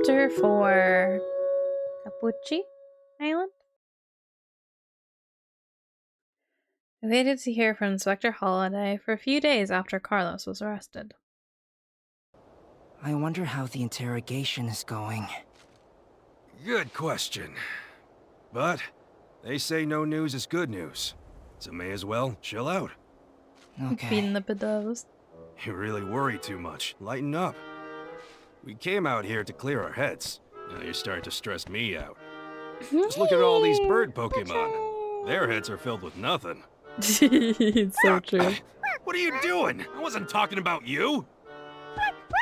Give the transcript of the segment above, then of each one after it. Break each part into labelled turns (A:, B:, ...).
A: Chapter 4 Cappucci Island? I waited to hear from Inspector Holliday for a few days after Carlos was arrested.
B: I wonder how the interrogation is going.
C: Good question. But they say no news is good news, so may as well chill out.
B: Okay.
A: Beating the pedos.
C: You really worry too much. Lighten up. We came out here to clear our heads. Now you're starting to stress me out. Just look at all these bird Pokemon. Their heads are filled with nothing.
A: It's so true.
C: What are you doing? I wasn't talking about you.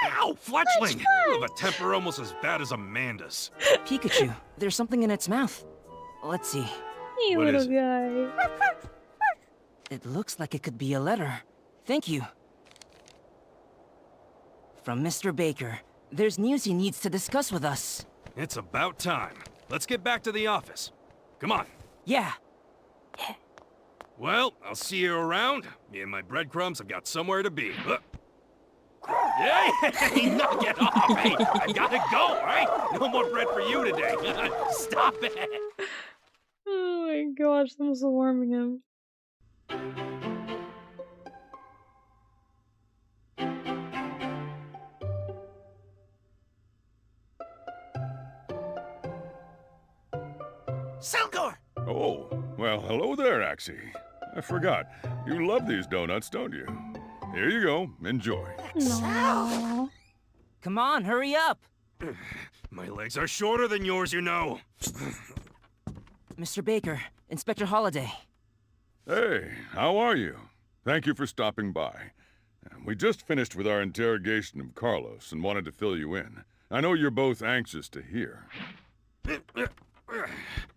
C: Ow, fletchling! You have a temper almost as bad as Amanda's.
B: Pikachu, there's something in its mouth. Let's see.
A: You
C: What
A: little
C: is it?
A: guy.
B: It looks like it could be a letter. Thank you. From Mr. Baker. There's news he needs to discuss with us.
C: It's about time. Let's get back to the office. Come on.
B: Yeah.
C: Well, I'll see you around. Me and my breadcrumbs have got somewhere to be. Hey, knock it off! Hey, I gotta go, right? No more bread for you today. Stop it!
A: Oh my gosh, I'm so warming him.
D: Selkor!
E: Oh, well, hello there, Axie. I forgot. You love these donuts, don't you? Here you go. Enjoy.
A: No.
B: Come on, hurry up.
C: My legs are shorter than yours, you know.
B: Mr. Baker, Inspector Holliday.
E: Hey, how are you? Thank you for stopping by. We just finished with our interrogation of Carlos and wanted to fill you in. I know you're both anxious to hear.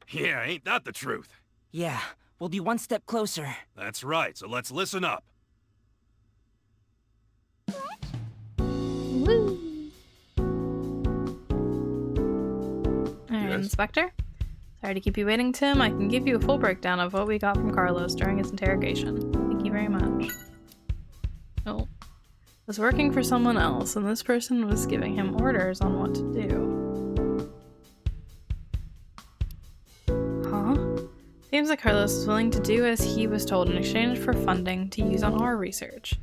C: Yeah, ain't that the truth?
B: Yeah, we'll be one step closer.
C: That's right, so let's listen up.
A: Woo. Alright,
E: Yes?
A: Inspector? Sorry to keep you waiting, Tim. I can give you a full breakdown of what we got from Carlos during his interrogation. Thank you very much. Oh. Was working for someone else, and this person was giving him orders on what to do. Huh? Seems like Carlos was willing to do as he was told in exchange for funding to use on our research.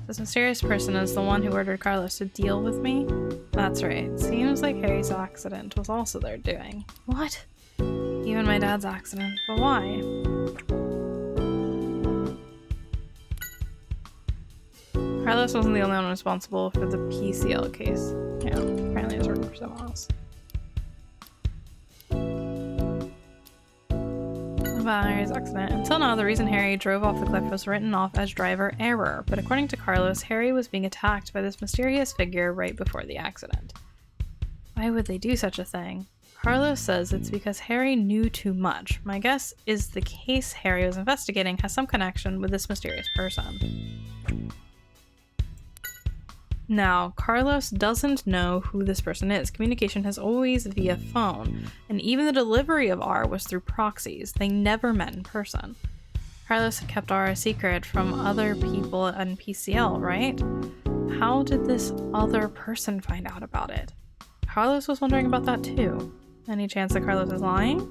A: This mysterious person is the one who ordered Carlos to deal with me? That's right. Seems like Harry's accident was also their doing. What? Even my dad's accident. But why? Carlos wasn't the only one responsible for the PCL case. Yeah, apparently he was working for someone else. About Harry's accident. Until now, the reason Harry drove off the cliff was written off as driver error, but according to Carlos, Harry was being attacked by this mysterious figure right before the accident. Why would they do such a thing? Carlos says it's because Harry knew too much. My guess is the case Harry was investigating has some connection with this mysterious person. Now, Carlos doesn't know who this person is. Communication has always via phone, and even the delivery of R was through proxies. They never met in person. Carlos had kept R a secret from other people at NPCL, right? How did this other person find out about it? Carlos was wondering about that too. Any chance that Carlos is lying?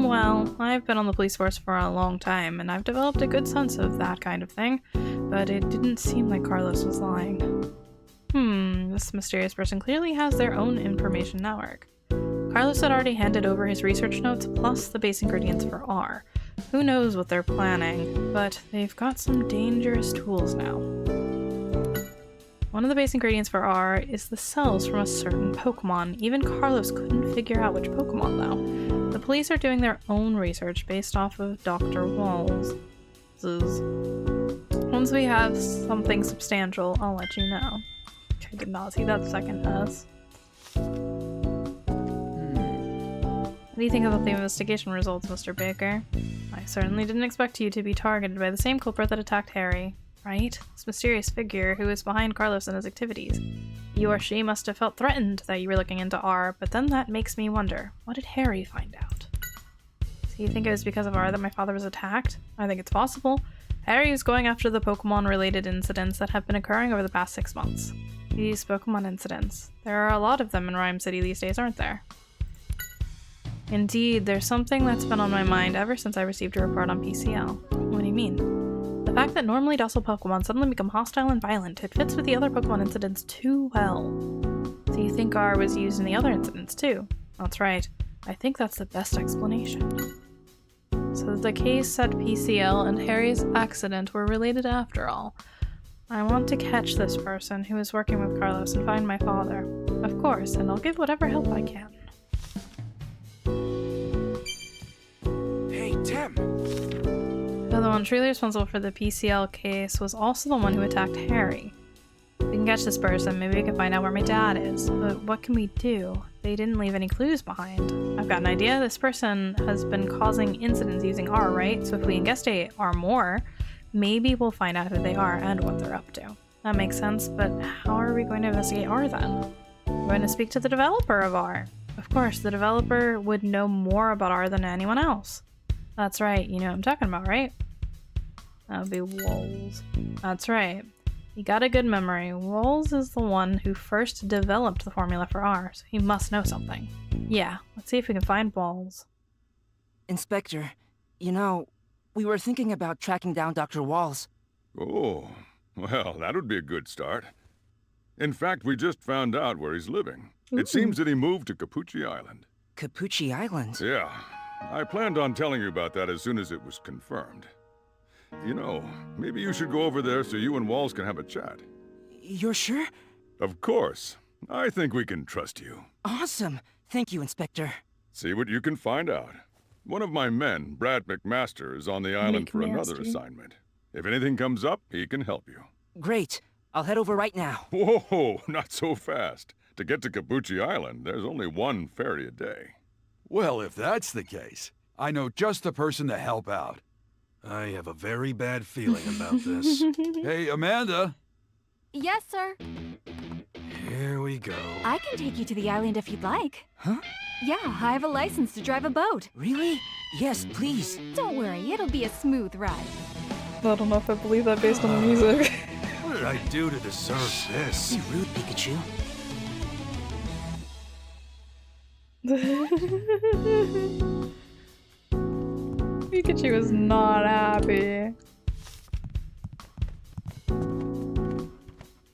A: Well, I've been on the police force for a long time, and I've developed a good sense of that kind of thing, but it didn't seem like Carlos was lying. This mysterious person clearly has their own information network. Carlos had already handed over his research notes plus the base ingredients for R. Who knows what they're planning, but they've got some dangerous tools now. One of the base ingredients for R is the cells from a certain Pokemon. Even Carlos couldn't figure out which Pokemon though. The police are doing their own research based off of Dr. Walls'. Once we have something substantial, I'll let you know. I did not see that second S. What do you think about the investigation results, Mr. Baker? I certainly didn't expect you to be targeted by the same culprit that attacked Harry. Right? This mysterious figure who is behind Carlos and his activities. You or she must have felt threatened that you were looking into R, but then that makes me wonder, what did Harry find out? So you think it was because of R that my father was attacked? I think it's possible. Harry is going after the Pokemon-related incidents that have been occurring over the past 6 months. These Pokemon incidents. There are a lot of them in Rhyme City these days, aren't there? Indeed, there's something that's been on my mind ever since I received a report on PCL. What do you mean? The fact that normally docile Pokemon suddenly become hostile and violent. It fits with the other Pokemon incidents too well. So you think R was used in the other incidents too? That's right. I think that's the best explanation. So the case at PCL and Harry's accident were related after all. I want to catch this person who is working with Carlos and find my father. Of course, and I'll give whatever help I can.
C: Hey, Tim!
A: Though the one truly responsible for the PCL case was also the one who attacked Harry. If we can catch this person, maybe we can find out where my dad is. But what can we do? They didn't leave any clues behind. I've got an idea. This person has been causing incidents using R, right? So if we investigate R more, maybe we'll find out who they are and what they're up to. That makes sense, but how are we going to investigate R then? We're going to speak to the developer of R. Of course, the developer would know more about R than anyone else. That's right, you know what I'm talking about, right? That would be Wolz. That's right. You got a good memory. Wolz is the one who first developed the formula for R, so he must know something. Yeah, let's see if we can find Wolz.
B: Inspector, you know, we were thinking about tracking down Dr. Walls.
E: Oh, well, that would be a good start. In fact, we just found out where he's living.
A: Ooh.
E: It seems that he moved to Cappucci Island.
B: Cappucci Island?
E: Yeah, I planned on telling you about that as soon as it was confirmed. You know, maybe you should go over there so you and Walls can have a chat.
B: You're sure?
E: Of course. I think we can trust you.
B: Awesome. Thank you, Inspector.
E: See what you can find out. One of my men, Brad McMaster, is on the island for another assignment. If anything comes up, he can help you.
B: Great. I'll head over right now.
E: Whoa, not so fast. To get to Cappucci Island, there's only one ferry a day.
D: Well, if that's the case, I know just the person to help out.
C: I have a very bad feeling about this.
D: Hey, Amanda.
F: Yes, sir.
C: Here we go.
F: I can take you to the island if you'd like.
B: Huh?
F: Yeah, I have a license to drive a boat.
B: Really? Yes, please.
F: Don't worry, it'll be a smooth ride.
A: I don't know if I believe that based on the music.
C: What did I do to deserve this?
B: Be rude, Pikachu.
A: Pikachu is not happy.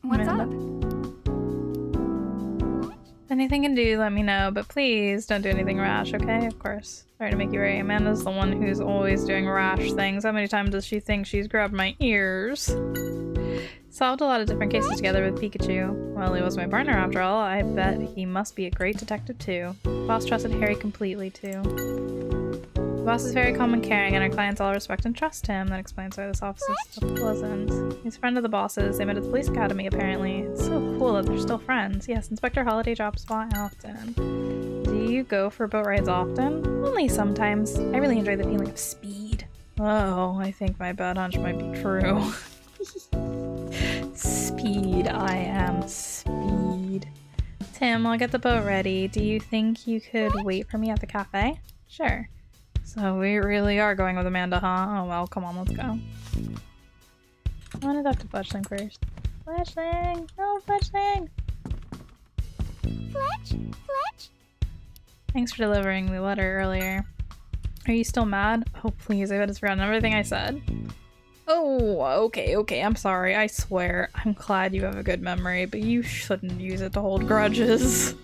F: What's up?
A: Anything can do, let me know, but please don't do anything rash, okay? Of course. Sorry to make you worry. Amanda's the one who's always doing rash things. How many times does she think she's grabbed my ears? Solved a lot of different cases together with Pikachu. Well, he was my partner after all. I bet he must be a great detective too. Boss trusted Harry completely too. The boss is very calm and caring, and our clients all respect and trust him. That explains why this office is so pleasant. He's a friend of the boss's. They met at the police academy, apparently. It's so cool that they're still friends. Yes, Inspector Holiday drops by often. Do you go for boat rides often? Only sometimes. I really enjoy the feeling of speed. Oh, I think my bad hunch might be true. Speed, I am speed. Tim, I'll get the boat ready. Do you think you could wait for me at the cafe? Sure. So we really are going with Amanda, huh? Oh well, come on, let's go. I want to talk to Fletchling first. Fletchling! No, Fletchling!
F: Fletch?
A: Thanks for delivering the letter earlier. Are you still mad? Oh please, I bet it's forgotten everything I said. Oh, okay, I'm sorry, I swear. I'm glad you have a good memory, but you shouldn't use it to hold grudges.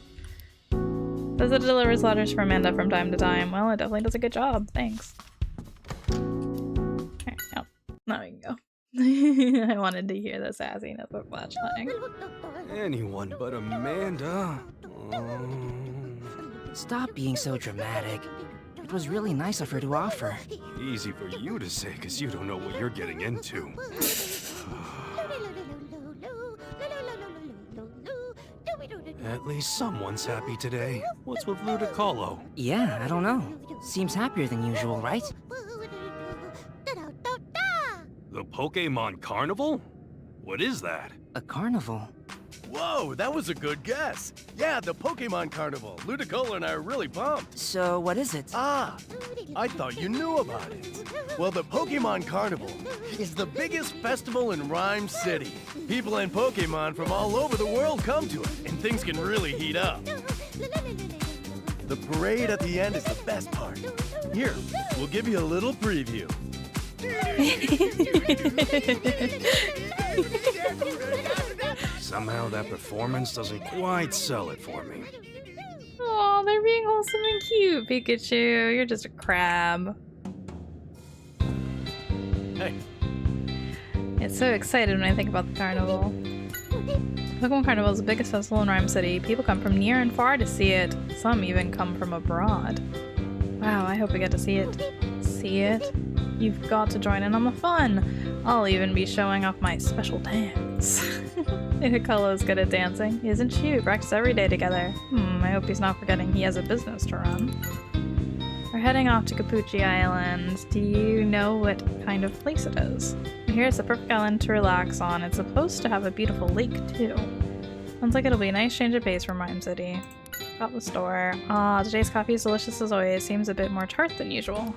A: Says it delivers letters for Amanda from time to time. Well, it definitely does a good job, thanks. Alright, yep. Now we can go. I wanted to hear the sassiness of Fletchling.
C: Anyone but Amanda.
B: Stop being so dramatic. It was really nice of her to offer.
C: Easy for you to say, because you don't know what you're getting into. At least someone's happy today. What's with Ludicolo?
B: Yeah, I don't know. Seems happier than usual, right?
C: The Pokemon Carnival? What is that?
B: A carnival.
G: Whoa, that was a good guess. Yeah, the Pokemon Carnival. Ludicolo and I are really pumped.
B: So, what is it?
G: Ah, I thought you knew about it. Well, the Pokemon Carnival is the biggest festival in Rhyme City. People and Pokemon from all over the world come to it, and things can really heat up. The parade at the end is the best part. Here, we'll give you a little preview.
C: Somehow that performance doesn't quite sell it for me.
A: Oh, they're being wholesome and cute, Pikachu. You're just a crab.
G: Hey,
A: Get so excited when I think about the carnival. Pokemon Carnival is the biggest festival in Rhyme City. People come from near and far to see it. Some even come from abroad. Wow, I hope we get to see it. See it? You've got to join in on the fun. I'll even be showing off my special dance. Ludicolo's good at dancing, isn't she? We practice every day together. I hope he's not forgetting he has a business to run. We're heading off to Cappucci Island. Do you know what kind of place it is? Here's the perfect island to relax on. It's supposed to have a beautiful lake, too. Sounds like it'll be a nice change of pace from Rhyme City. Got the store. Today's coffee is delicious as always. Seems a bit more tart than usual.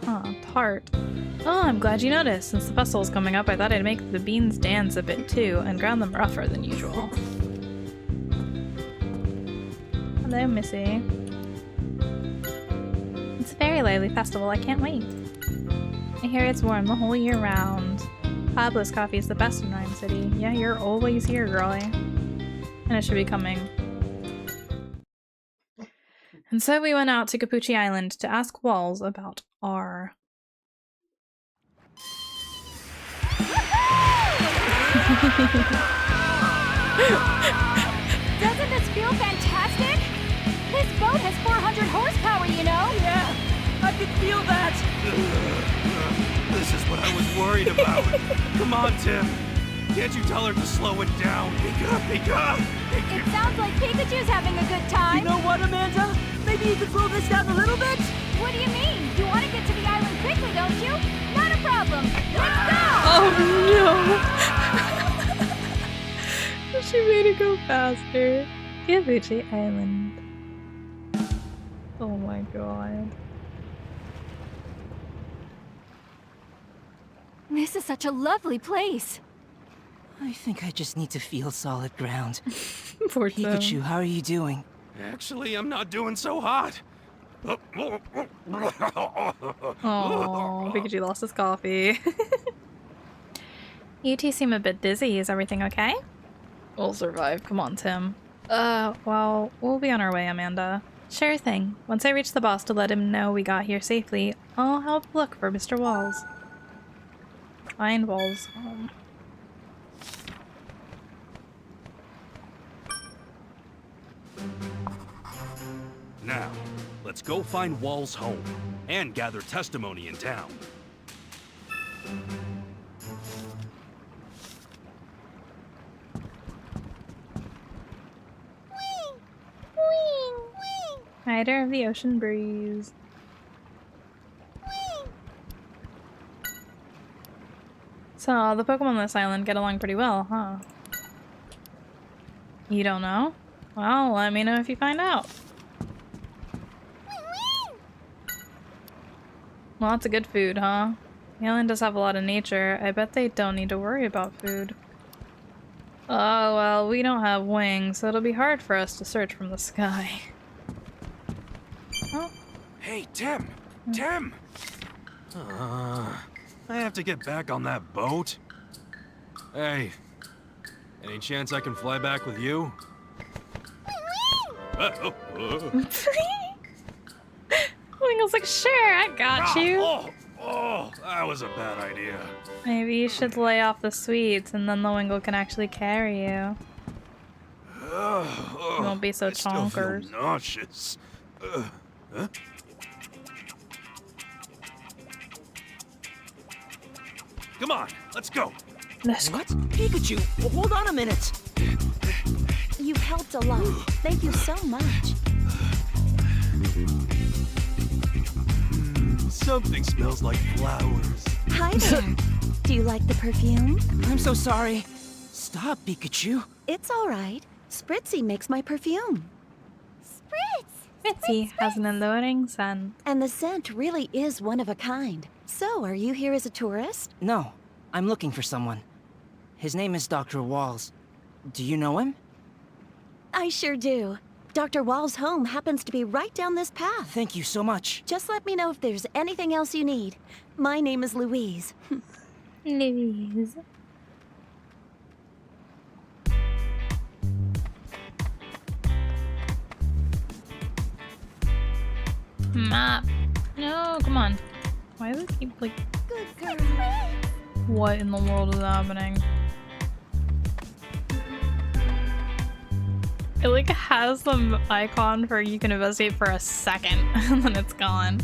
A: Tart. Oh, I'm glad you noticed. Since the festival's coming up, I thought I'd make the beans dance a bit too, and ground them rougher than usual. Hello, Missy. It's a very lively festival. I can't wait. I hear it's warm the whole year round. Pablo's coffee is the best in Rhyme City. Yeah, you're always here, girlie. And it should be coming. And so we went out to Cappucci Island to ask Walls about R.
F: Doesn't this feel fantastic? This boat has 400 horsepower, you know?
B: Yeah, I can feel that.
C: This is what I was worried about. Come on, Tim. Can't you tell her to slow it down? Pika!
F: It sounds like Pikachu's having a good time.
B: You know what, Amanda? Maybe you could slow this down a little bit?
F: What do you mean? You want to get to the island quickly, don't you? Not a problem. Let's go!
A: Oh no! She made it go faster. Cappucci Island. Oh my god.
F: This is such a lovely place.
B: I think I just need to feel solid ground.
A: Poor Tim.
B: Pikachu, how are you doing?
C: Actually, I'm not doing so hot.
A: Oh, Pikachu lost his coffee. You two seem a bit dizzy. Is everything okay? We'll survive. Come on, Tim. Well, we'll be on our way, Amanda. Sure thing. Once I reach the boss to let him know we got here safely, I'll help look for Mr. Walls. Find Walls' home.
C: Now, let's go find Wall's home and gather testimony in town.
A: Rider of the ocean breeze. So, the Pokemon on this island get along pretty well, huh? You don't know? Well, let me know if you find out. Lots of good food, huh? The island does have a lot of nature. I bet they don't need to worry about food. Oh, well, we don't have wings, so it'll be hard for us to search from the sky. Oh.
C: Hey, Tim! Tim! I have to get back on that boat. Hey, any chance I can fly back with you?
A: Wingle's like, sure, I got you.
C: Oh, that was a bad idea.
A: Maybe you should lay off the sweets and then the Wingle can actually carry you. You won't be so
C: I still feel
A: chonkers.
C: nauseous. Huh? Come on, let's go.
A: Let's go.
B: What? Pikachu, hold on a minute.
H: You've helped a lot. Thank you so much.
C: Something smells like flowers.
H: Hi there. Do you like the perfume?
B: I'm so sorry. Stop, Pikachu.
H: It's all right. Spritzy makes my perfume.
A: Fritzy has an alluring scent.
H: And the scent really is one of a kind. So, are you here as a tourist?
B: No, I'm looking for someone. His name is Dr. Walls. Do you know him?
H: I sure do. Dr. Wall's home happens to be right down this path.
B: Thank you so much.
H: Just let me know if there's anything else you need. My name is Louise.
A: Louise. Map. No, come on. Why does it keep like...
H: Good girl.
A: What in the world is happening? It like has the icon for you can investigate for a second and then it's gone.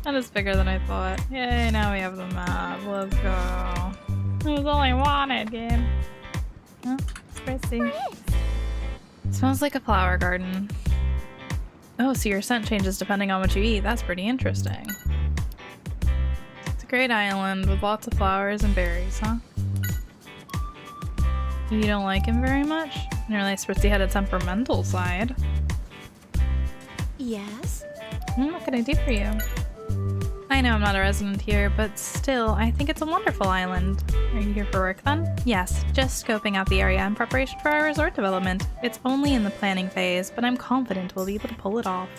A: That is bigger than I thought. Yay, now we have the map. Let's go. It was all I wanted, game. Oh, it's pretty. It smells like a flower garden. Oh, so your scent changes depending on what you eat. That's pretty interesting. It's a great island with lots of flowers and berries, huh? You don't like him very much? I didn't realize Fritzy had a temperamental side.
H: Yes?
A: What can I do for you? I know I'm not a resident here, but still, I think it's a wonderful island. Are you here for work then? Yes, just scoping out the area in preparation for our resort development. It's only in the planning phase, but I'm confident we'll be able to pull it off.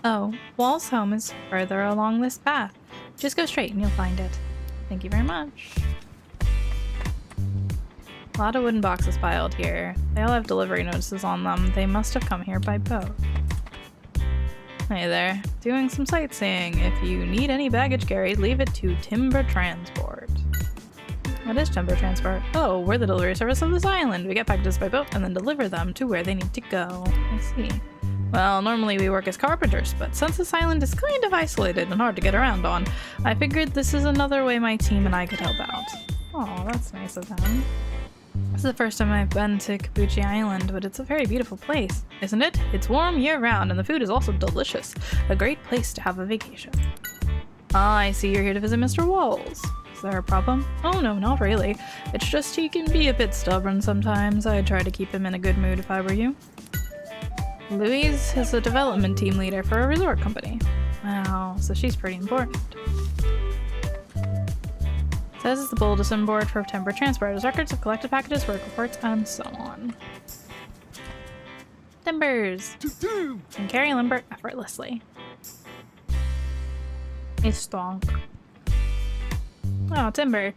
A: Oh, Wall's home is further along this path. Just go straight and you'll find it. Thank you very much. A lot of wooden boxes piled here. They all have delivery notices on them. They must have come here by boat. Hey there. Doing some sightseeing. If you need any baggage carried, leave it to Timber Transport. What is Timber Transport? Oh, we're the delivery service of this island. We get packages by boat and then deliver them to where they need to go. I see. Well, normally we work as carpenters, but since this island is kind of isolated and hard to get around on, I figured this is another way my team and I could help out. Oh, that's nice of them. This is the first time I've been to Cappucci Island, but it's a very beautiful place, isn't it? It's warm year-round, and the food is also delicious. A great place to have a vacation. Ah, I see you're here to visit Mr. Walls. Is there a problem? Oh no, not really. It's just he can be a bit stubborn sometimes. I'd try to keep him in a good mood if I were you. Louise is a development team leader for a resort company. Wow, so she's pretty important. Says it's the bulletin board for Timber Transport. As records of collected packages, work reports, and so on. Timbers! Can carry lumber effortlessly. It's stonk. Oh, timber.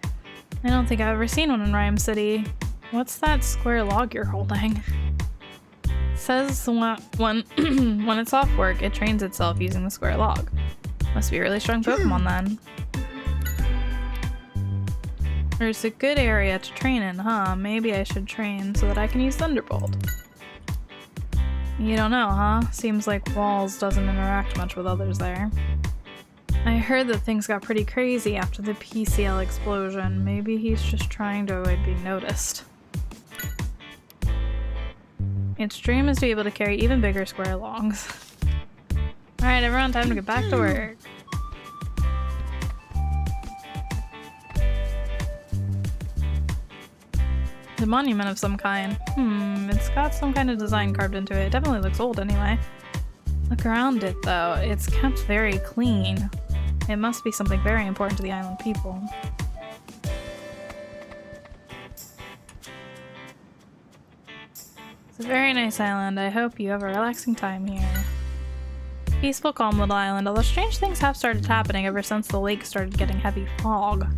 A: I don't think I've ever seen one in Rhyme City. What's that square log you're holding? It says when it's off work, it trains itself using the square log. Must be a really strong Pokemon then. There's a good area to train in, huh? Maybe I should train so that I can use Thunderbolt. You don't know, huh? Seems like Walls doesn't interact much with others there. I heard that things got pretty crazy after the PCL explosion. Maybe he's just trying to avoid being noticed. Its dream is to be able to carry even bigger square logs. Alright everyone, time to get back to work. The monument of some kind. It's got some kind of design carved into it. It definitely looks old anyway. Look around it though. It's kept very clean. It must be something very important to the island people. It's a very nice island. I hope you have a relaxing time here. Peaceful, calm little island, although strange things have started happening ever since the lake started getting heavy fog.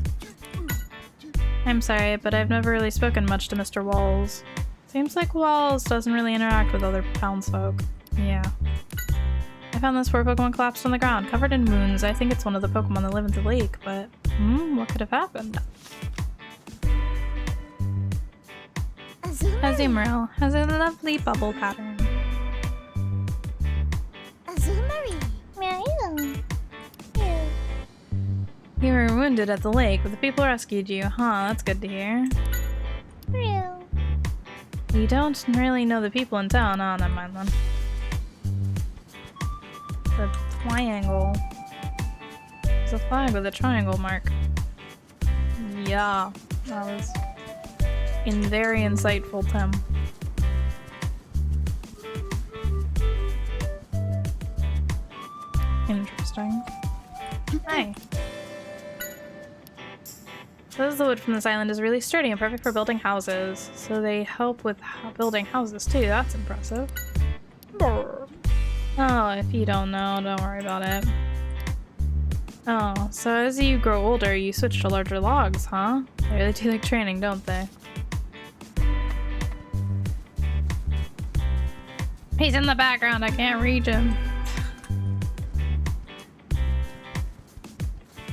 A: I'm sorry, but I've never really spoken much to Mr. Walls. Seems like Walls doesn't really interact with other townsfolk. Yeah. I found this poor Pokemon collapsed on the ground, covered in wounds. I think it's one of the Pokemon that live in the lake, but what could have happened? Azumarill has a lovely bubble pattern.
F: Azumarill.
A: You were wounded at the lake, but the people rescued you. Huh, that's good to hear.
F: Real.
A: You don't really know the people in town. Oh, never mind then. The triangle. There's a flag with a triangle mark. Yeah, that was very insightful, Tim. Interesting. Hi. Says the wood from this island is really sturdy and perfect for building houses. So they help with building houses too. That's impressive. Oh, if you don't know, don't worry about it. Oh, so as you grow older, you switch to larger logs, huh? They really do like training, don't they? He's in the background, I can't reach him.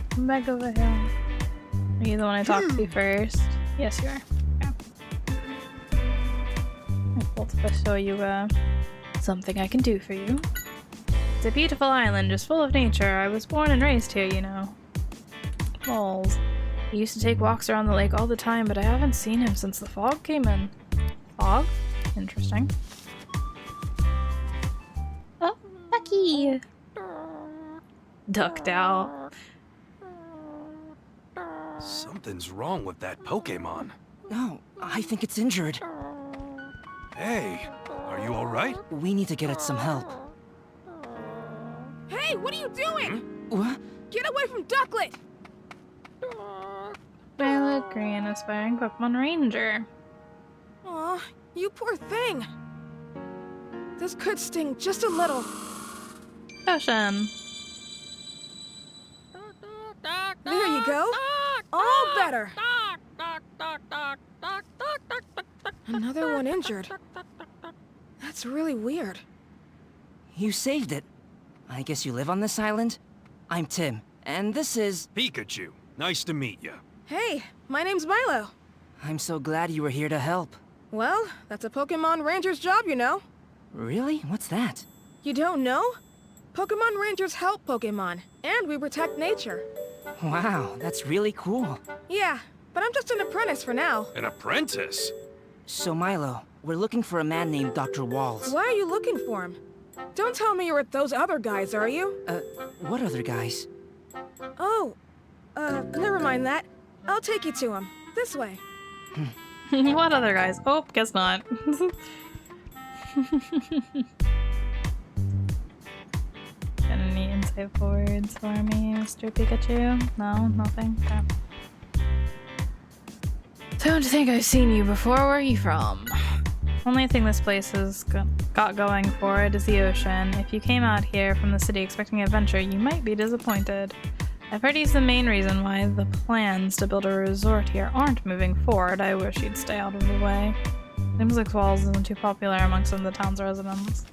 A: Come back over here. Are you the one I talked to first? Yes, you are. Okay. Well, if I show you something I can do for you. It's a beautiful island, just full of nature. I was born and raised here, you know. Walls. He used to take walks around the lake all the time, but I haven't seen him since the fog came in. Fog? Interesting. Oh, Ducky! Ducked out.
C: Something's wrong with that Pokemon.
B: No, I think it's injured.
C: Hey, are you alright?
B: We need to get it some help.
I: Hey, what are you doing?
B: What?
I: Get away from Ducklet!
A: Violet Green, aspiring Pokemon Ranger.
I: Aw, you poor thing. This could sting just a little.
A: Potion.
I: There you go. All better. Another one injured. That's really weird.
B: You saved it. I guess you live on this island? I'm Tim, and this is...
C: Pikachu. Nice to meet you.
I: Hey, my name's Milo.
B: I'm so glad you were here to help.
I: Well, that's a Pokemon Ranger's job, you know.
B: Really? What's that?
I: You don't know? Pokemon Rangers help Pokemon, and we protect nature.
B: Wow, that's really cool.
I: Yeah, but I'm just an apprentice for now.
C: An apprentice?
B: So Milo, we're looking for a man named Dr. Walls.
I: Why are you looking for him? Don't tell me you're with those other guys, are you?
B: What other guys?
I: Oh, never mind that. I'll take you to him. This way.
A: What other guys? Oh, guess not. Got any insightful words for me, Mr. Pikachu? No, nothing? Okay. Don't think I've seen you before. Where are you from? Only thing this place has got going for it is the ocean. If you came out here from the city expecting adventure, you might be disappointed. I've heard he's the main reason why the plans to build a resort here aren't moving forward. I wish he'd stay out of the way. Seems like Walls isn't too popular among some of the town's residents.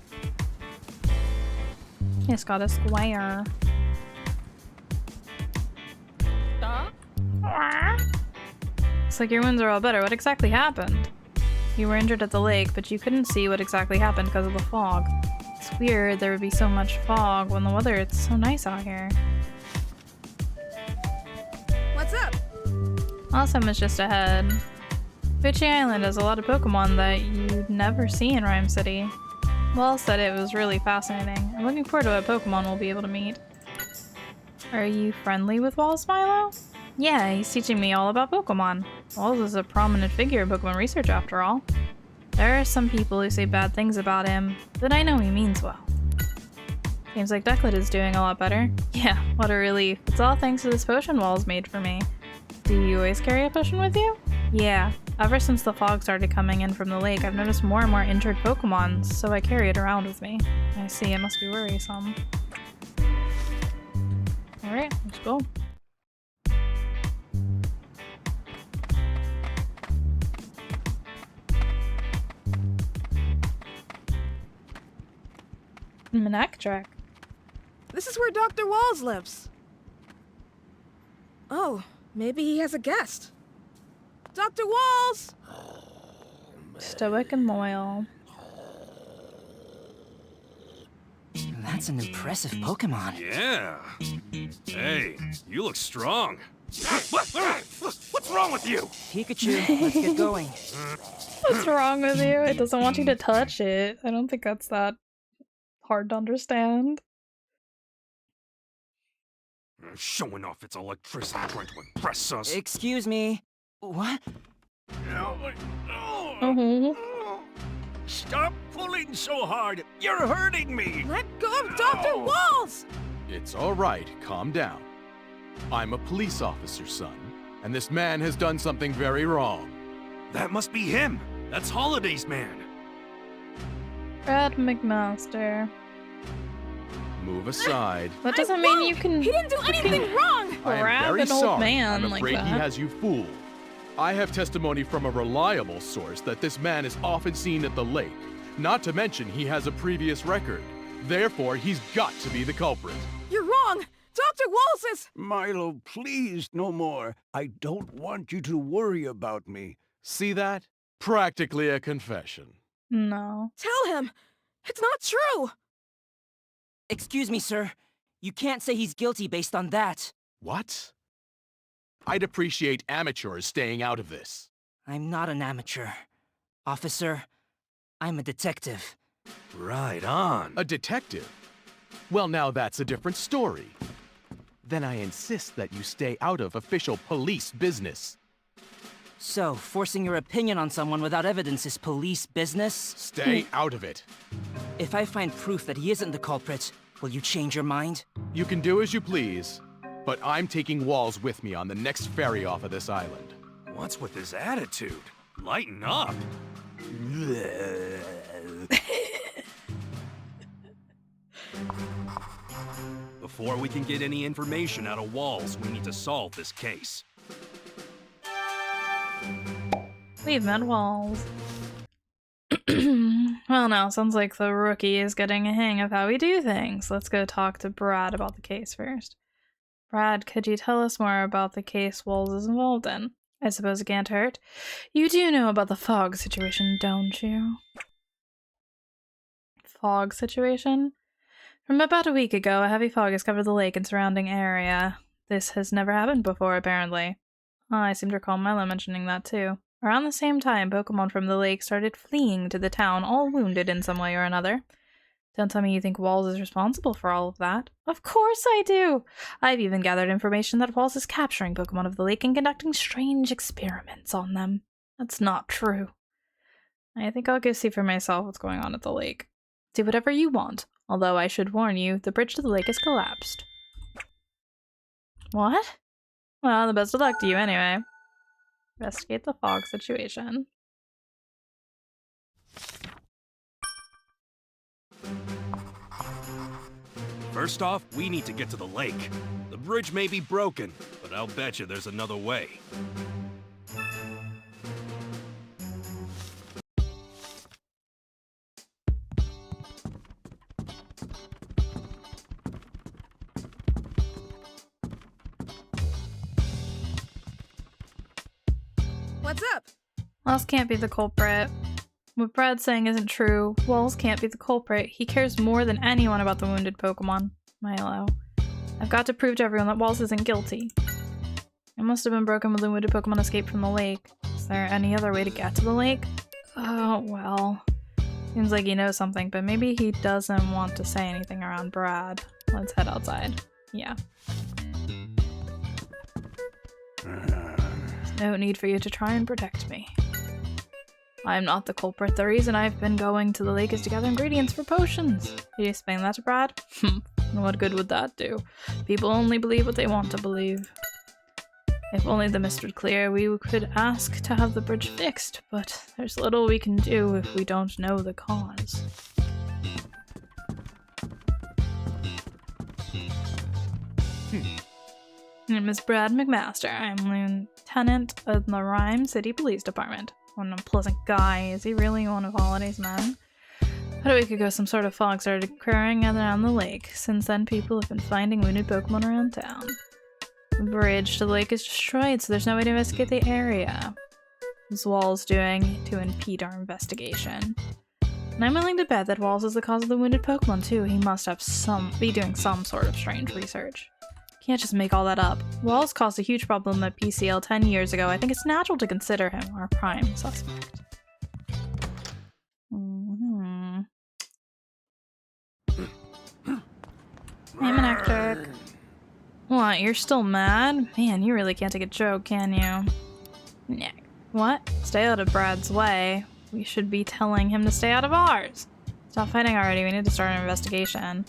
A: It's got a square. Looks like your wounds are all better. What exactly happened? You were injured at the lake, but you couldn't see what exactly happened because of the fog. It's weird there would be so much fog when the weather is so nice out here.
I: What's up?
A: Awesome is just ahead. Cappucci Island has a lot of Pokemon that you'd never see in Rhyme City. Well said, it was really fascinating. I'm looking forward to what Pokemon we'll be able to meet. Are you friendly with Walls, Milo? Yeah, he's teaching me all about Pokemon. Walls is a prominent figure in Pokemon research after all. There are some people who say bad things about him, but I know he means well. Seems like Ducklet is doing a lot better. Yeah, what a relief. It's all thanks to this potion Walls made for me. Do you always carry a potion with you? Yeah. Ever since the fog started coming in from the lake, I've noticed more and more injured Pokemon, so I carry it around with me. I see, it must be worrisome. Alright, let's go. Manectric.
I: This is where Dr. Walls lives. Oh, maybe he has a guest. Dr. Walls!
A: Stoic and loyal.
B: That's an impressive Pokemon.
C: Yeah. Hey, you look strong. What's wrong with you?
B: Pikachu, let's get going.
A: What's wrong with you? It doesn't want you to touch it. I don't think that's that hard to understand.
C: Showing off its electricity trying to impress us.
B: Excuse me. What?
G: Stop pulling so hard. You're hurting me.
I: Let go of Dr. Walls!
G: It's all right. Calm down. I'm a police officer, son, and this man has done something very wrong.
C: That must be him. That's Holiday's man.
A: Brad McMaster.
G: Move aside.
A: That doesn't mean you can.
I: He didn't do anything wrong!
G: I am
A: grab
G: very
A: an old
G: sorry.
A: man
G: I'm
A: like
G: afraid
A: that.
G: he has you fooled. I have testimony from a reliable source that this man is often seen at the lake. Not to mention he has a previous record. Therefore, he's got to be the culprit.
I: You're wrong! Dr. Walls is...
J: Milo, please, no more. I don't want you to worry about me.
G: See that? Practically a confession.
A: No.
I: Tell him! It's not true!
B: Excuse me, sir. You can't say he's guilty based on that.
G: What? I'd appreciate amateurs staying out of this.
B: I'm not an amateur. Officer, I'm a detective.
C: Right on.
G: A detective? Well, now that's a different story. Then I insist that you stay out of official police business.
B: So, forcing your opinion on someone without evidence is police business?
G: Stay out of it.
B: If I find proof that he isn't the culprit, will you change your mind?
G: You can do as you please, but I'm taking Walls with me on the next ferry off of this island.
C: What's with his attitude? Lighten up. Before we can get any information out of Walls, we need to solve this case.
A: We've met Walls. Well, now, sounds like the rookie is getting a hang of how we do things. Let's go talk to Brad about the case first. Brad, could you tell us more about the case Walls is involved in? I suppose it can't hurt. You do know about the fog situation, don't you? Fog situation? From about a week ago, a heavy fog has covered the lake and surrounding area. This has never happened before, apparently. I seem to recall Milo mentioning that too. Around the same time, Pokemon from the lake started fleeing to the town, all wounded in some way or another. Don't tell me you think Walls is responsible for all of that. Of course I do! I've even gathered information that Walls is capturing Pokemon of the lake and conducting strange experiments on them. That's not true. I think I'll go see for myself what's going on at the lake. Do whatever you want, although I should warn you, the bridge to the lake has collapsed. What? Well, the best of luck to you anyway. Investigate the fog situation.
C: First off, we need to get to the lake. The bridge may be broken, but I'll bet you there's another way.
I: What's up?
A: Walls can't be the culprit. What Brad's saying isn't true. Walls can't be the culprit. He cares more than anyone about the wounded Pokemon. Milo. I've got to prove to everyone that Walls isn't guilty. It must have been broken when the wounded Pokemon escaped from the lake. Is there any other way to get to the lake? Oh, well. Seems like he knows something, but maybe he doesn't want to say anything around Brad. Let's head outside. Yeah. There's no need for you to try and protect me. I'm not the culprit. The reason I've been going to the lake is to gather ingredients for potions. Did you explain that to Brad? What good would that do? People only believe what they want to believe. If only the mist would clear, we could ask to have the bridge fixed, but there's little we can do if we don't know the cause. I'm Miss Brad McMaster. I'm lieutenant of the Rhyme City Police Department. What an unpleasant guy. Is he really one of Holiday's men? About a week ago, some sort of fog started occurring around the lake. Since then, people have been finding wounded Pokemon around town. The bridge to the lake is destroyed, so there's no way to investigate the area. What's Walls doing to impede our investigation? And I'm willing to bet that Walls is the cause of the wounded Pokemon too. He must have be doing some sort of strange research. Can't just make all that up. Walls caused a huge problem at PCL 10 years ago. I think it's natural to consider him our prime suspect. I'm an actor. What, you're still mad? Man, you really can't take a joke, can you? Nah. What? Stay out of Brad's way. We should be telling him to stay out of ours. Stop fighting already, we need to start an investigation.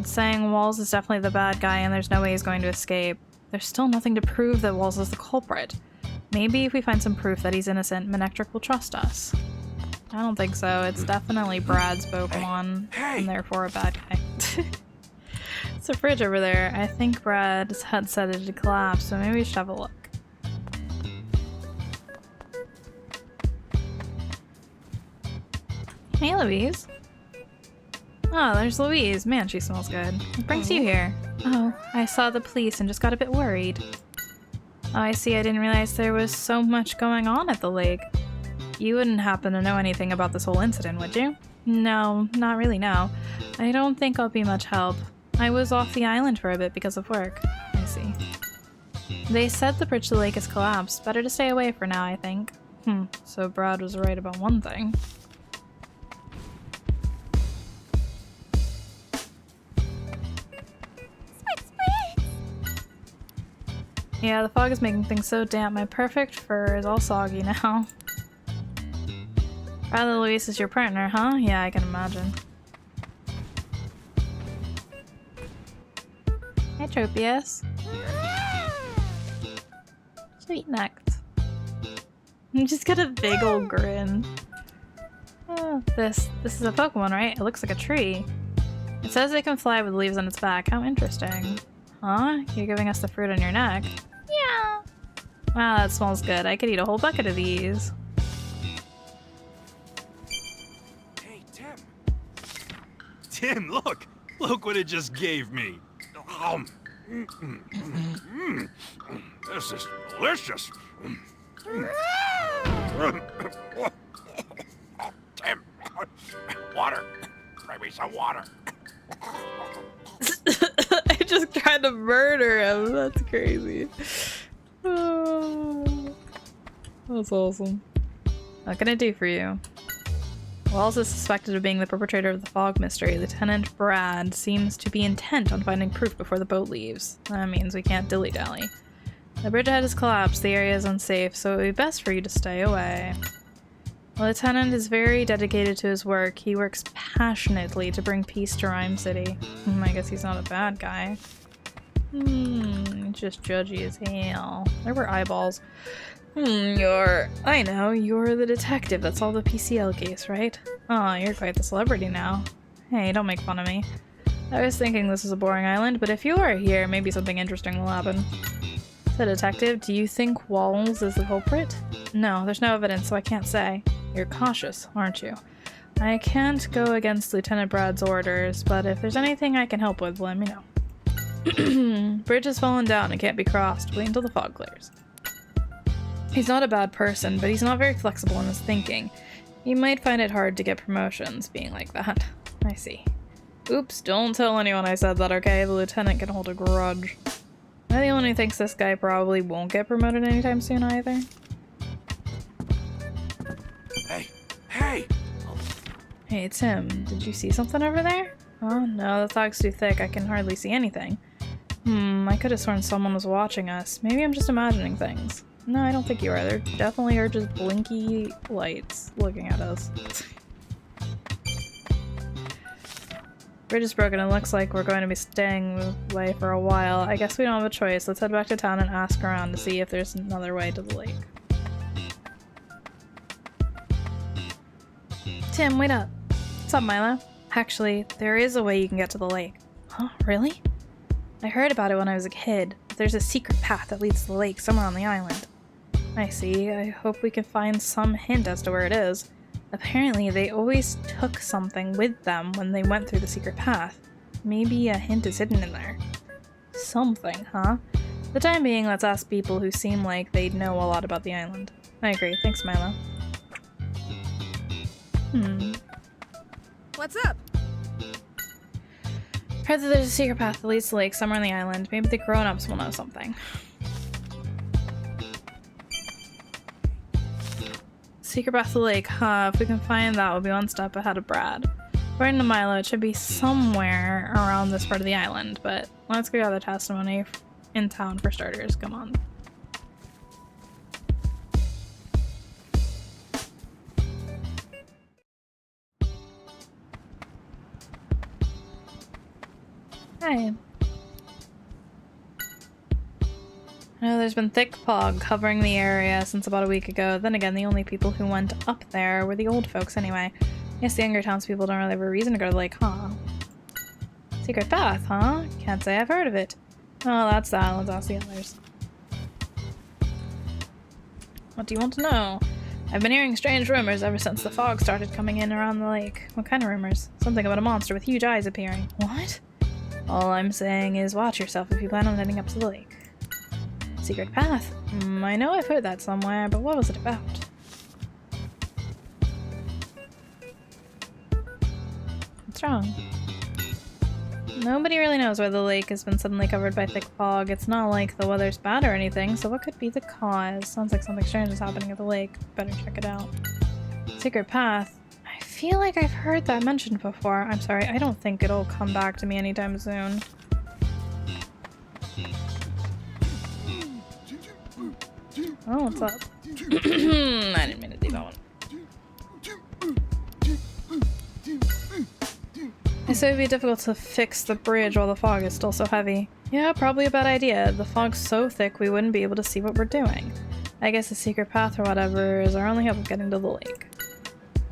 A: It's saying Walls is definitely the bad guy and there's no way he's going to escape. There's still nothing to prove that Walls is the culprit. Maybe if we find some proof that he's innocent, Manectric will trust us. I don't think so. It's definitely Brad's Pokemon, and therefore a bad guy. It's a fridge over there. I think Brad's headset had collapsed, so maybe we should have a look. Hey, Louise. Oh, there's Louise. Man, she smells good. What brings you here? Oh, I saw the police and just got a bit worried. Oh, I see. I didn't realize there was so much going on at the lake. You wouldn't happen to know anything about this whole incident, would you? No, not really, no. I don't think I'll be much help. I was off the island for a bit because of work. I see. They said the bridge to the lake has collapsed. Better to stay away for now, I think. So Brad was right about one thing. Yeah, the fog is making things so damp. My perfect fur is all soggy now. Rather, Luis is your partner, huh? Yeah, I can imagine. Hey, Tropius. Sweet neck. You just got a big old grin. Oh, this is a Pokemon, right? It looks like a tree. It says it can fly with leaves on its back. How interesting. Huh? You're giving us the fruit on your neck? Yeah. Wow, that smells good. I could eat a whole bucket of these.
C: Hey, Tim. Tim, look! Look what it just gave me. This is delicious. Tim, water. Bring me some water.
A: I just tried to murder him. That's crazy. Oh, that's awesome. What can I do for you? Wells is suspected of being the perpetrator of the fog mystery. Lieutenant Brad seems to be intent on finding proof before the boat leaves. That means we can't dilly-dally. The bridge ahead has collapsed. The area is unsafe, so it would be best for you to stay away. The lieutenant is very dedicated to his work. He works passionately to bring peace to Rhyme City. I guess he's not a bad guy. Just judgy as hell. There were eyeballs. I know, you're the detective that solved the PCL case, right? Oh, you're quite the celebrity now. Hey, don't make fun of me. I was thinking this is a boring island, but if you are here, maybe something interesting will happen. So, detective, do you think Walls is the culprit? No, there's no evidence, so I can't say. You're cautious, aren't you? I can't go against Lieutenant Brad's orders, but if there's anything I can help with, let me know. Bridge has fallen down and can't be crossed. Wait until the fog clears. He's not a bad person, but he's not very flexible in his thinking. He might find it hard to get promotions being like that. I see. Oops, don't tell anyone I said that, okay? The lieutenant can hold a grudge. Am I the one who thinks this guy probably won't get promoted anytime soon either?
C: Hey!
A: Hey, Tim, did you see something over there? Oh, no, the fog's too thick. I can hardly see anything. I could have sworn someone was watching us. Maybe I'm just imagining things. No, I don't think you are. There definitely are just blinky lights looking at us. Bridge is broken. It looks like we're going to be staying away for a while. I guess we don't have a choice. Let's head back to town and ask around to see if there's another way to the lake. Tim, wait up. What's up, Milo? Actually, there is a way you can get to the lake. Huh? Really? I heard about it when I was a kid. There's a secret path that leads to the lake somewhere on the island. I see. I hope we can find some hint as to where it is. Apparently, they always took something with them when they went through the secret path. Maybe a hint is hidden in there. Something, huh? For the time being, let's ask people who seem like they'd know a lot about the island. I agree. Thanks, Milo.
I: What's up?
A: Heard that there's a secret path that leads to the lake somewhere on the island. Maybe the grown-ups will know something. Secret path to the lake, huh? If we can find that, we'll be one step ahead of Brad. According to Milo, it should be somewhere around this part of the island, but let's go gather testimony in town for starters. Come on. Hey. I know there's been thick fog covering the area since about a week ago. Then again, the only people who went up there were the old folks anyway. Guess the younger townspeople don't really have a reason to go to the lake, huh? Secret path, huh? Can't say I've heard of it. Oh, that's that. Let's ask the others. What do you want to know? I've been hearing strange rumors ever since the fog started coming in around the lake. What kind of rumors? Something about a monster with huge eyes appearing. What? All I'm saying is watch yourself if you plan on heading up to the lake. Secret path? I know I've heard that somewhere, but what was it about? What's wrong? Nobody really knows why the lake has been suddenly covered by thick fog. It's not like the weather's bad or anything, so what could be the cause? Sounds like something strange is happening at the lake. Better check it out. Secret path? I feel like I've heard that mentioned before. I'm sorry, I don't think it'll come back to me anytime soon. Oh, what's up? I didn't mean to do that one. I say it'd be difficult to fix the bridge while the fog is still so heavy. Yeah, probably a bad idea. The fog's so thick we wouldn't be able to see what we're doing. I guess the secret path or whatever is our only hope of getting to the lake.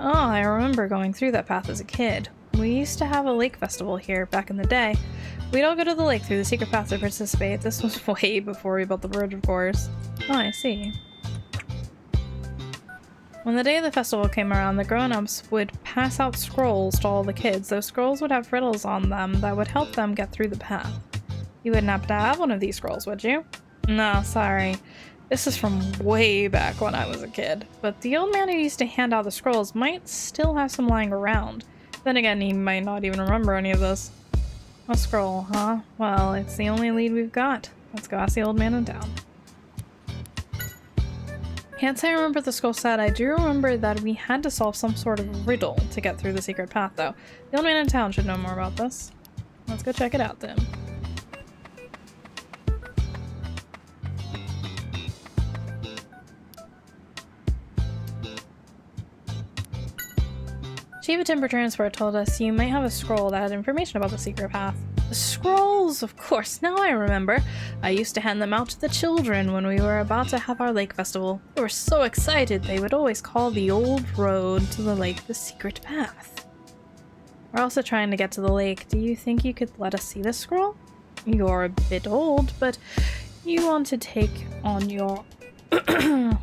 A: Oh, I remember going through that path as a kid. We used to have a lake festival here back in the day. We'd all go to the lake through the secret path to participate. This was way before we built the bridge, of course. Oh, I see. When the day of the festival came around, the grown-ups would pass out scrolls to all the kids. Those scrolls would have riddles on them that would help them get through the path. You wouldn't happen to have one of these scrolls, would you? No, sorry. This is from way back when I was a kid. But the old man who used to hand out the scrolls might still have some lying around. Then again, he might not even remember any of this. A scroll, huh? Well, it's the only lead we've got. Let's go ask the old man in town. Can't say I remember the scroll said. I do remember that we had to solve some sort of riddle to get through the secret path, though. The old man in town should know more about this. Let's go check it out, then. Chief of Timber Transport told us you might have a scroll that had information about the secret path. The scrolls, of course, now I remember. I used to hand them out to the children when we were about to have our lake festival. They were so excited they would always call the old road to the lake the secret path. We're also trying to get to the lake. Do you think you could let us see this scroll? You're a bit old, but you want to take on your... but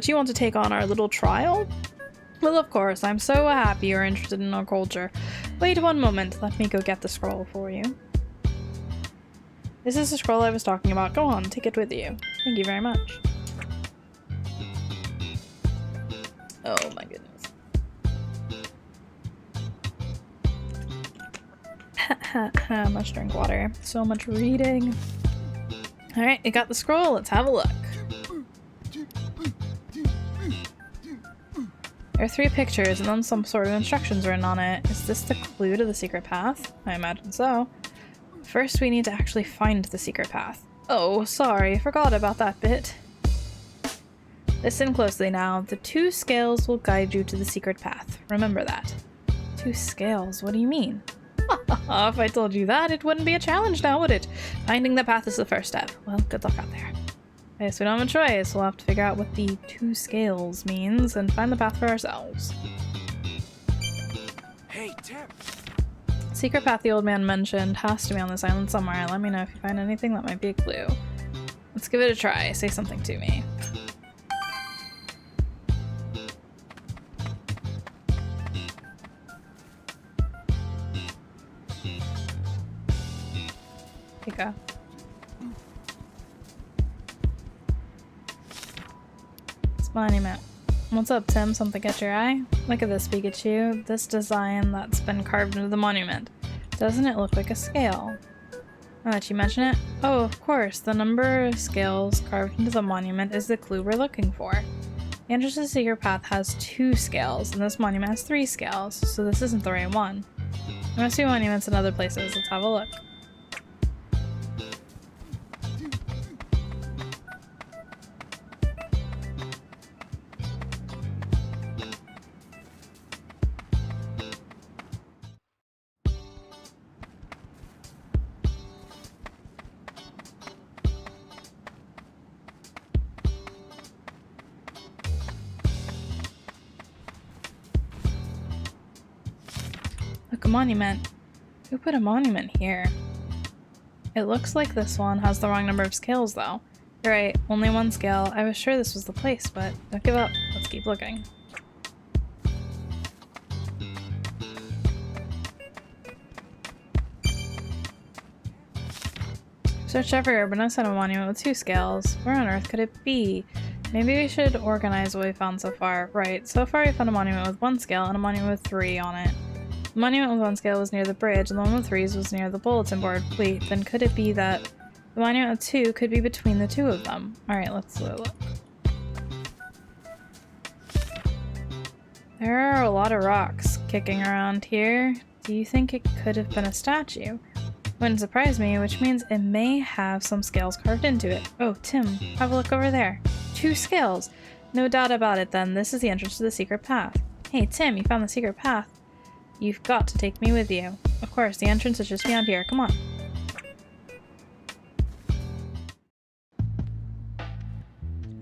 A: you want to take on our little trial? Well, of course, I'm so happy you're interested in our culture. Wait one moment, let me go get the scroll for you. This is the scroll I was talking about. Go on, take it with you. Thank you very much. Oh my goodness. Much drink water. So much reading. Alright, I got the scroll, let's have a look. There are 3 pictures and then some sort of instructions written on it. Is this the clue to the secret path? I imagine so. First, we need to actually find the secret path. Oh, sorry, I forgot about that bit. Listen closely now. The 2 scales will guide you to the secret path. Remember that. 2 scales? What do you mean? If I told you that, it wouldn't be a challenge now, would it? Finding the path is the first step. Well, good luck out there. I guess we don't have a choice. We'll have to figure out what the 2 scales means and find the path for ourselves.
B: Hey, Tim!
A: Secret path the old man mentioned has to be on this island somewhere. Let me know if you find anything that might be a clue. Let's give it a try. Say something to me. Pika. Monument. What's up, Tim? Something catch your eye? Look at this, Pikachu. This design that's been carved into the monument. Doesn't it look like a scale? Now that you mention it. Oh, of course. The number of scales carved into the monument is the clue we're looking for. The entrance to the secret path has 2 scales, and this monument has 3 scales, so this isn't the right one. There must be monuments in other places. Let's have a look. Look, a monument. Who put a monument here? It looks like this one has the wrong number of scales, though. You're right, only one scale. I was sure this was the place, but don't give up. Let's keep looking. Searched everywhere, but no sign of a monument with 2 scales. Where on earth could it be? Maybe we should organize what we found so far. Right, so far we found a monument with 1 scale and a monument with 3 on it. The monument with 1 scale was near the bridge, and the one with 3s was near the bulletin board. Wait, then could it be that the monument with 2 could be between the 2 of them? Alright, let's look. There are a lot of rocks kicking around here. Do you think it could have been a statue? Wouldn't surprise me, which means it may have some scales carved into it. Oh, Tim, have a look over there. 2 scales! No doubt about it then, this is the entrance to the secret path. Hey Tim, you found the secret path. You've got to take me with you. Of course, the entrance is just beyond here. Come on.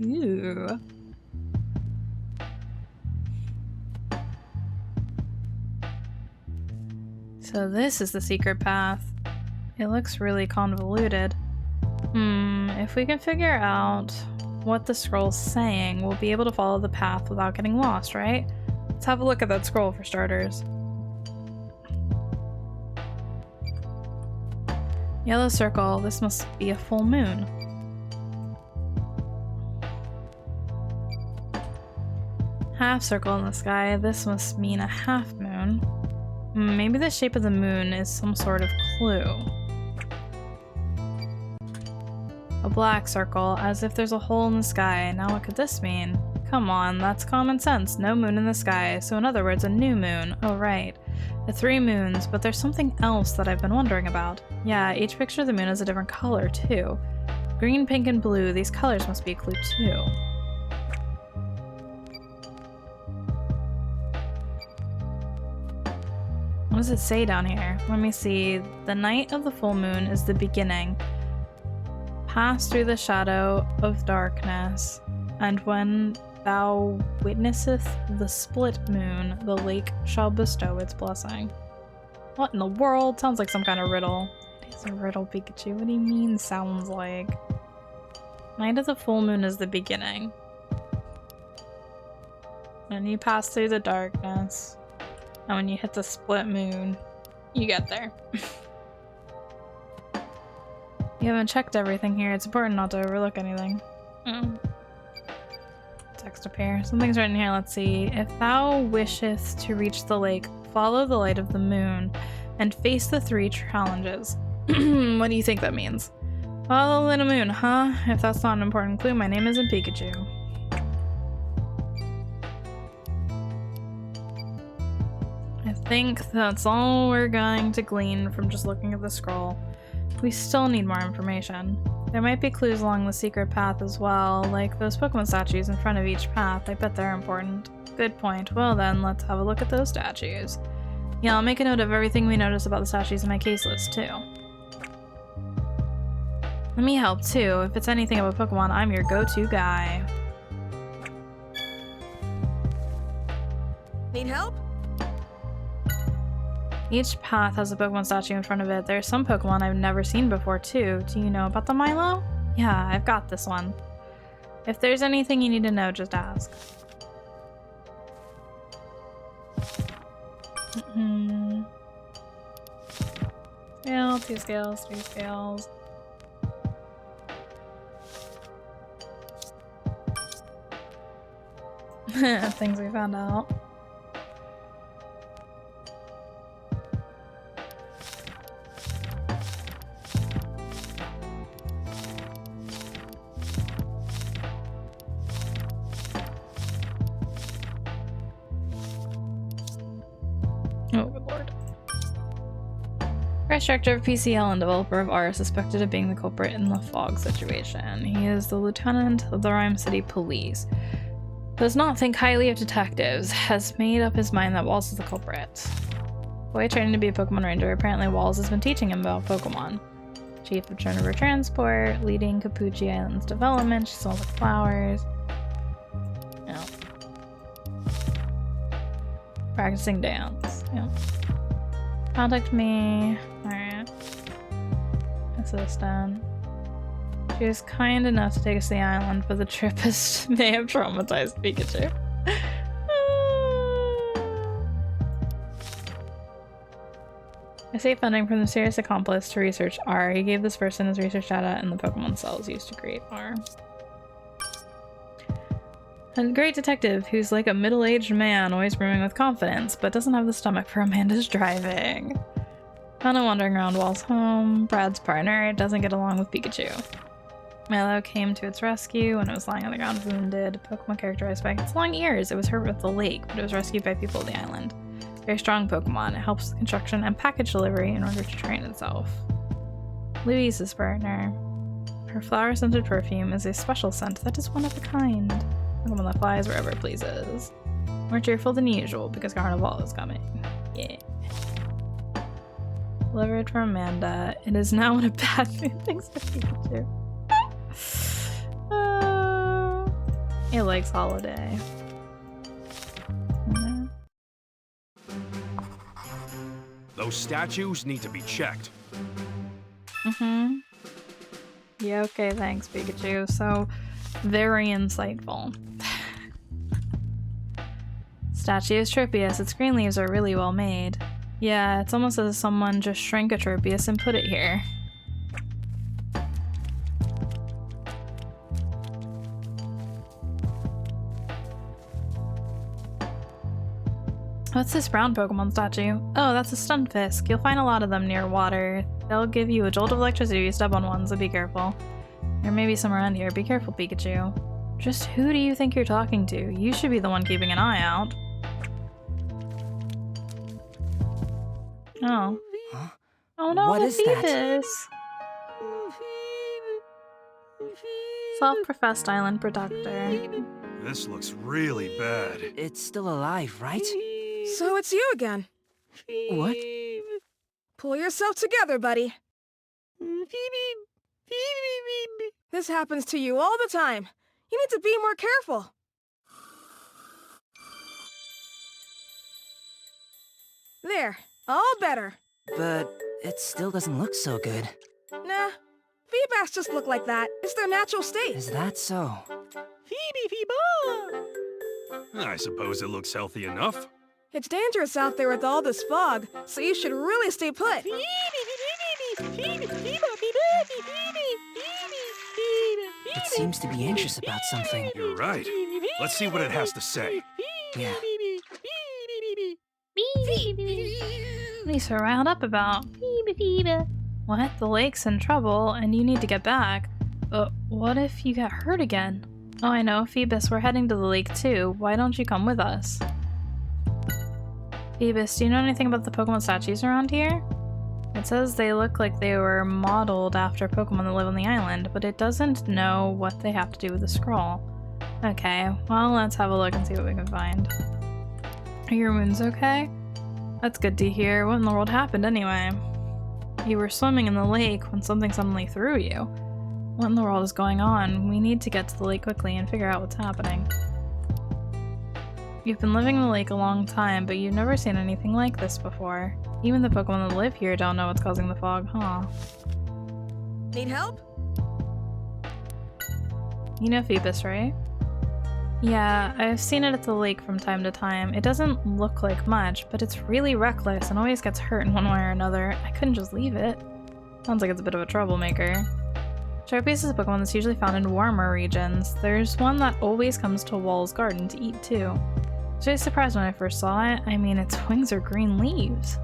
A: Ooh. So this is the secret path. It looks really convoluted. If we can figure out what the scroll's saying, we'll be able to follow the path without getting lost, right? Let's have a look at that scroll for starters. Yellow circle, this must be a full moon. Half circle in the sky, this must mean a half moon. Maybe the shape of the moon is some sort of clue. A black circle, as if there's a hole in the sky. Now what could this mean? Come on, that's common sense. No moon in the sky, so in other words, a new moon. Oh right. The 3 moons, but there's something else that I've been wondering about. Yeah, each picture of the moon is a different color too. Green, pink, and blue, these colors must be a clue too. What does it say down here? Let me see. The night of the full moon is the beginning. Pass through the shadow of darkness, and when thou witnesseth the split moon, the lake shall bestow its blessing. What in the world? Sounds like some kind of riddle. It is a riddle, Pikachu. What do you mean sounds like? Night of the full moon is the beginning. When you pass through the darkness, and when you hit the split moon, you get there. You haven't checked everything here. It's important not to overlook anything. Text appear. Something's written here. Let's see. If thou wisheth to reach the lake, follow the light of the moon and face the 3 challenges. What do you think that means? Follow the little moon, huh? If that's not an important clue, my name isn't Pikachu. I think that's all we're going to glean from just looking at the scroll. We still need more information. There might be clues along the secret path as well, like those Pokemon statues in front of each path. I bet they're important. Good point. Well then, let's have a look at those statues. Yeah, I'll make a note of everything we notice about the statues in my case list too. Let me help too. If it's anything about Pokemon, I'm your go-to guy.
I: Need help?
A: Each path has a Pokemon statue in front of it. There's some Pokemon I've never seen before too. Do you know about the Milo? Yeah, I've got this one. If there's anything you need to know, just ask. Scale, 2 scales, 3 scales. Things we found out. Oh, good lord. Fresh director of PCL and developer of R suspected of being the culprit in the fog situation. He is the lieutenant of the Rhyme City Police. Does not think highly of detectives. Has made up his mind that Walls is the culprit. Boy training to be a Pokemon Ranger. Apparently Walls has been teaching him about Pokemon. Chief of Chernobyl Transport, leading Cappucci Island's development. She smells like flowers. Practicing dance. Yeah. Contact me. Alright. Assistant. She was kind enough to take us to the island, but the trip may have traumatized Pikachu. I saved funding from the mysterious accomplice to research R. He gave this person his research data and the Pokemon cells used to create R. A great detective who's like a middle-aged man, always brimming with confidence, but doesn't have the stomach for Amanda's driving. Found him wandering around Wall's home. Brad's partner doesn't get along with Pikachu. Mallow came to its rescue when it was lying on the ground wounded. Pokemon characterized by its long ears. It was hurt with the lake, but it was rescued by people of the island. Very strong Pokemon. It helps with construction and package delivery in order to train itself. Louise's partner. Her flower-scented perfume is a special scent that is one of a kind. Pokemon that flies wherever it pleases. More cheerful than usual because Carnival is coming. Yeah. Delivered from Amanda. It is now in a bad mood thanks to Pikachu. It likes holiday.
C: Those statues need to be checked.
A: Yeah, okay, thanks, Pikachu. So, very insightful. Statue is Tropius. Its green leaves are really well made. Yeah, it's almost as if someone just shrank a Tropius and put it here. What's this brown Pokemon statue? Oh, that's a Stunfisk. You'll find a lot of them near water. They'll give you a jolt of electricity if you step on one, so be careful. There may be some around here. Be careful, Pikachu. Just who do you think you're talking to? You should be the one keeping an eye out. Oh.
B: Huh?
A: Oh no,
B: What is that?
A: Phoebus! Self-professed island protector.
C: This looks really bad.
B: It's still alive, right?
I: So it's you again.
B: What?
I: Pull yourself together, buddy. This happens to you all the time. You need to be more careful. There, all better.
B: But it still doesn't look so good.
I: Nah, Feebas just look like that. It's their natural state.
B: Is that so?
C: I suppose it looks healthy enough.
I: It's dangerous out there with all this fog, so you should really stay put.
B: It seems to be anxious about something.
C: You're right. Let's see what it has to say.
B: Yeah.
A: At least we're riled up about. What? The lake's in trouble and you need to get back. But what if you get hurt again? Oh, I know, Phoebus, we're heading to the lake too. Why don't you come with us? Phoebus, do you know anything about the Pokemon statues around here? It says they look like they were modeled after Pokemon that live on the island, but it doesn't know what they have to do with the scroll. Okay, well, let's have a look and see what we can find. Are your wounds okay? That's good to hear. What in the world happened anyway? You were swimming in the lake when something suddenly threw you. What in the world is going on? We need to get to the lake quickly and figure out what's happening. You've been living in the lake a long time, but you've never seen anything like this before. Even the Pokemon that live here don't know what's causing the fog, huh?
I: Need help?
A: You know Phoebus, right? Yeah, I've seen it at the lake from time to time. It doesn't look like much, but it's really reckless and always gets hurt in one way or another. I couldn't just leave it. Sounds like it's a bit of a troublemaker. Tropius is a Pokemon that's usually found in warmer regions. There's one that always comes to Wall's garden to eat too. I was really surprised when I first saw it. I mean, its wings are green leaves.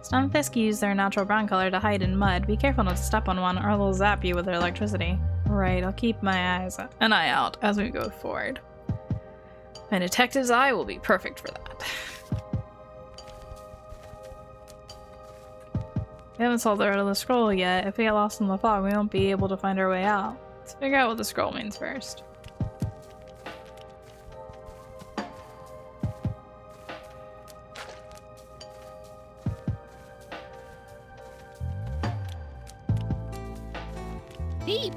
A: Stunfisk use their natural brown color to hide in mud. Be careful not to step on one or they'll zap you with their electricity. Right, I'll keep an eye out as we go forward. My detective's eye will be perfect for that. We haven't solved the riddle of the scroll yet. If we get lost in the fog, we won't be able to find our way out. Let's figure out what the scroll means first.
F: Beep!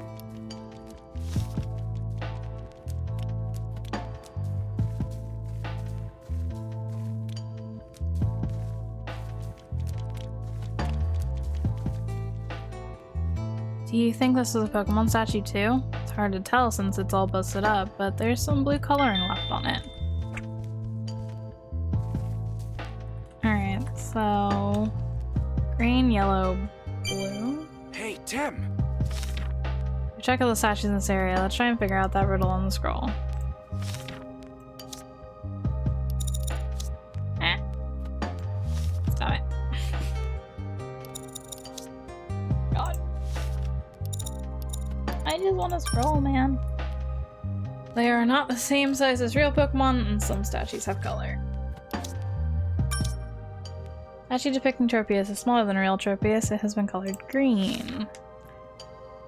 A: Do you think this is a Pokemon statue too? It's hard to tell since it's all busted up, but there's some blue coloring left on it. Alright, so... green, yellow, blue?
C: Hey, Tim!
A: We check out the statues in this area. Let's try and figure out that riddle on the scroll. Stop it. God. I just want to scroll, man. They are not the same size as real Pokemon, and some statues have color. Statue depicting Tropius is smaller than real Tropius. It has been colored green.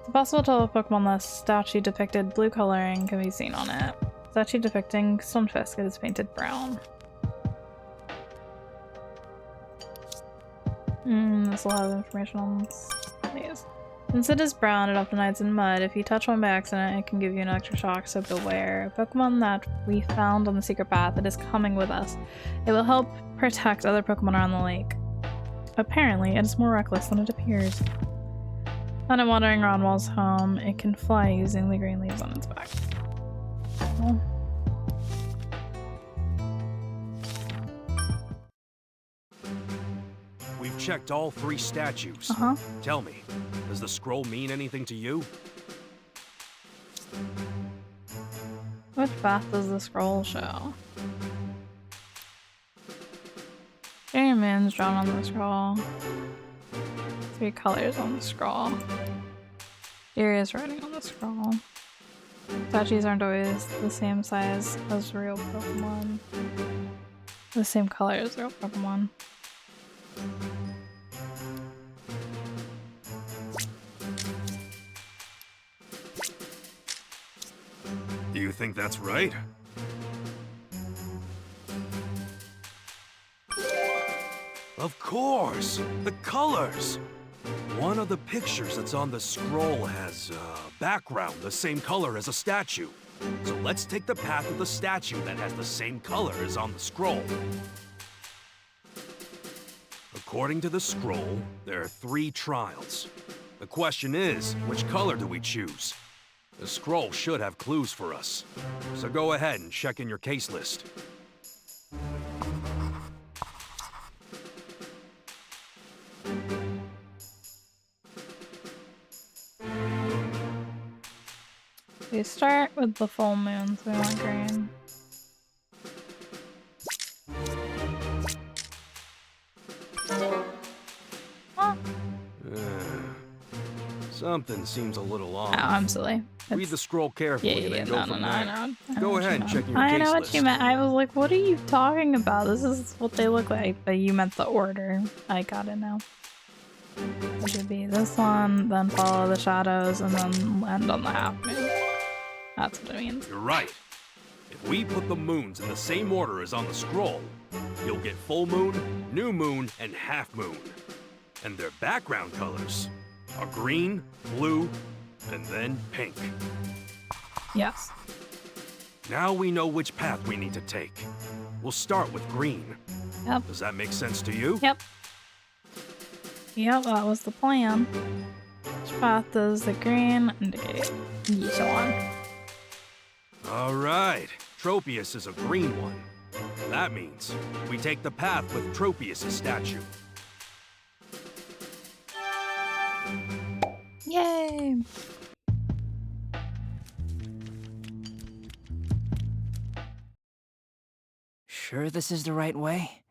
A: It's possible to tell a Pokemon the statue depicted blue coloring can be seen on it. Statue depicting Stunfisk is painted brown. This will have information on these. Since it is brown, it often hides in mud. If you touch one by accident, it can give you an electric shock, so beware. A Pokemon that we found on the secret path, it is coming with us. It will help protect other Pokemon around the lake. Apparently, it is more reckless than it appears. Found it wandering around Wall's home. It can fly using the green leaves on its back. Well.
C: We've checked all 3 statues. Tell me, does the scroll mean anything to you?
A: Which path does the scroll show? Fairy Moon's drawn on the scroll. 3 colors on the scroll. Furious writing on the scroll. Statues aren't always the same size as real Pokemon. The same color as real Pokemon.
C: Do you think that's right? Of course! The colors! One of the pictures that's on the scroll has a background the same color as a statue. So let's take the path of the statue that has the same color as on the scroll. According to the scroll, there are 3 trials. The question is, which color do we choose? The scroll should have clues for us. So go ahead and check in your case list.
A: We start with the full moon, so we want green.
C: Something seems a little off.
A: Oh, I'm silly.
C: Read the scroll carefully and then go from there.
A: I know
C: Go
A: what
C: ahead
A: you
C: and check
A: meant.
C: in your case
A: I know what
C: list.
A: you meant. I was like, what are you talking about? This is what they look like. But you meant the order. I got it now. It should be this one, then follow the shadows, and then end on the half moon. That's what it means.
C: You're right. If we put the moons in the same order as on the scroll, you'll get full moon, new moon, and half moon. And their background colors are green, blue, and then pink.
A: Yes.
C: Now we know which path we need to take. We'll start with green.
A: Yep.
C: Does that make sense to you?
A: Yep. Yep, that was the plan. Which path does the green indicate? And so on.
C: All right. Tropius is a green one. That means we take the path with Tropius' statue.
A: Yay!
B: Sure this is the right way?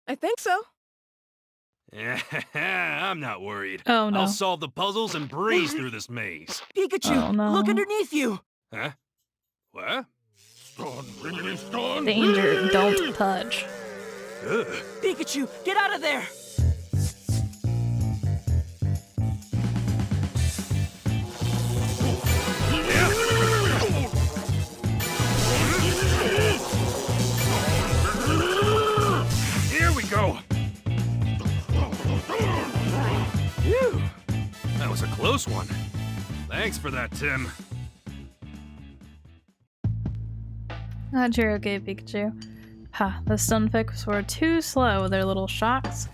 I: I think so.
C: I'm not worried.
A: Oh no.
C: I'll solve the puzzles and breeze through this maze.
B: Pikachu,
A: Oh, no.
B: look underneath you!
C: Huh? What?
A: Danger, don't touch.
C: Ugh.
B: Pikachu, get out of there!
C: Here we go. Phew. That was a close one. Thanks for that, Tim.
A: Not sure, okay, Pikachu. Ha, the Stunfisk were too slow with their little shocks.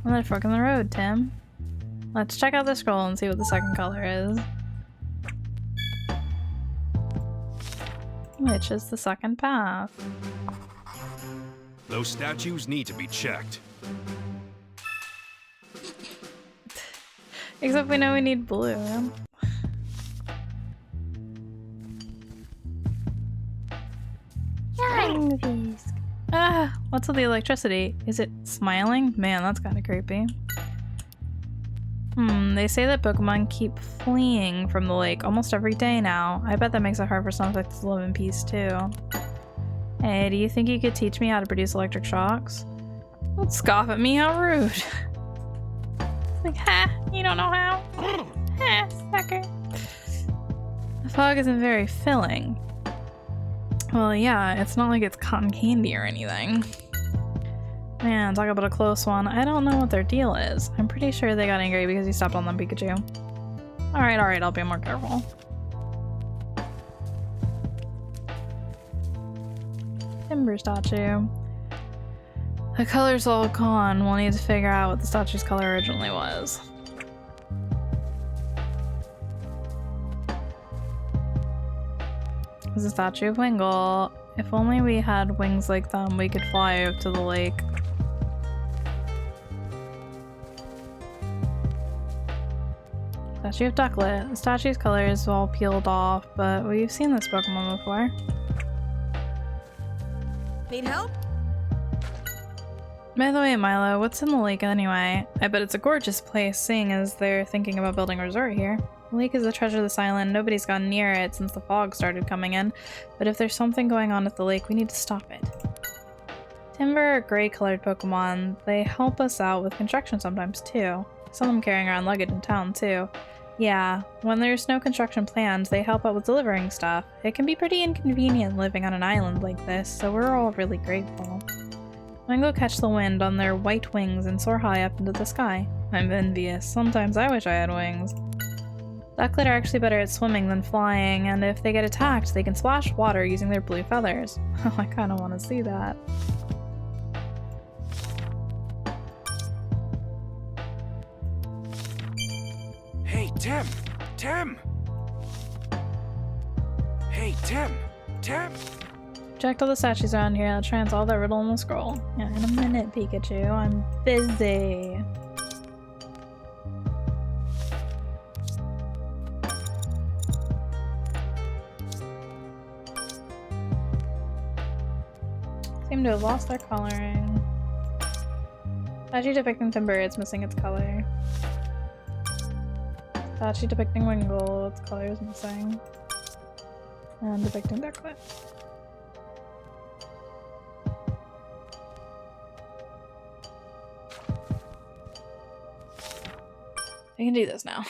A: And they're forking the road, Tim. Let's check out the scroll and see what the second color is. Which is the second path.
C: Those statues need to be checked.
A: Except we know we need blue. Ah, what's with the electricity? Is it smiling? Man, that's kind of creepy. They say that Pokemon keep fleeing from the lake almost every day now. I bet that makes it hard for some to live in peace too. Hey, do you think you could teach me how to produce electric shocks? Don't scoff at me, how rude. It's like, ha, you don't know how? Ha, sucker. The fog isn't very filling. Well, yeah, it's not like it's cotton candy or anything. Man, talk about a close one. I don't know what their deal is. I'm pretty sure they got angry because you stepped on them, Pikachu. Alright, I'll be more careful. Timber statue. The color's all gone. We'll need to figure out what the statue's color originally was. It's a statue of Wingull. If only we had wings like them, we could fly up to the lake. Statue of Ducklet. The statue's color is all peeled off, but we've seen this Pokemon before.
I: Need help?
A: By the way, Milo, what's in the lake anyway? I bet it's a gorgeous place, seeing as they're thinking about building a resort here. The lake is the treasure of this island. Nobody's gone near it since the fog started coming in, but if there's something going on at the lake, we need to stop it. Timber are gray-colored Pokemon. They help us out with construction sometimes, too. Some of them carrying around luggage in town, too. Yeah, when there's no construction planned, they help out with delivering stuff. It can be pretty inconvenient living on an island like this, so we're all really grateful. Wingull catch the wind on their white wings and soar high up into the sky. I'm envious. Sometimes I wish I had wings. Ducklet are actually better at swimming than flying, and if they get attacked, they can splash water using their blue feathers. Oh, I kinda wanna see that.
C: Hey, Tim! Tim! Hey, Tim! Tim!
A: Checked all the statues around here. I'll try and solve that riddle in the scroll. Yeah, in a minute, Pikachu. I'm busy. Seem to have lost their coloring. Statue depicting Timber, it's missing its color. Statue depicting Wingull, its color is missing. And depicting Ducklet. I can do this now.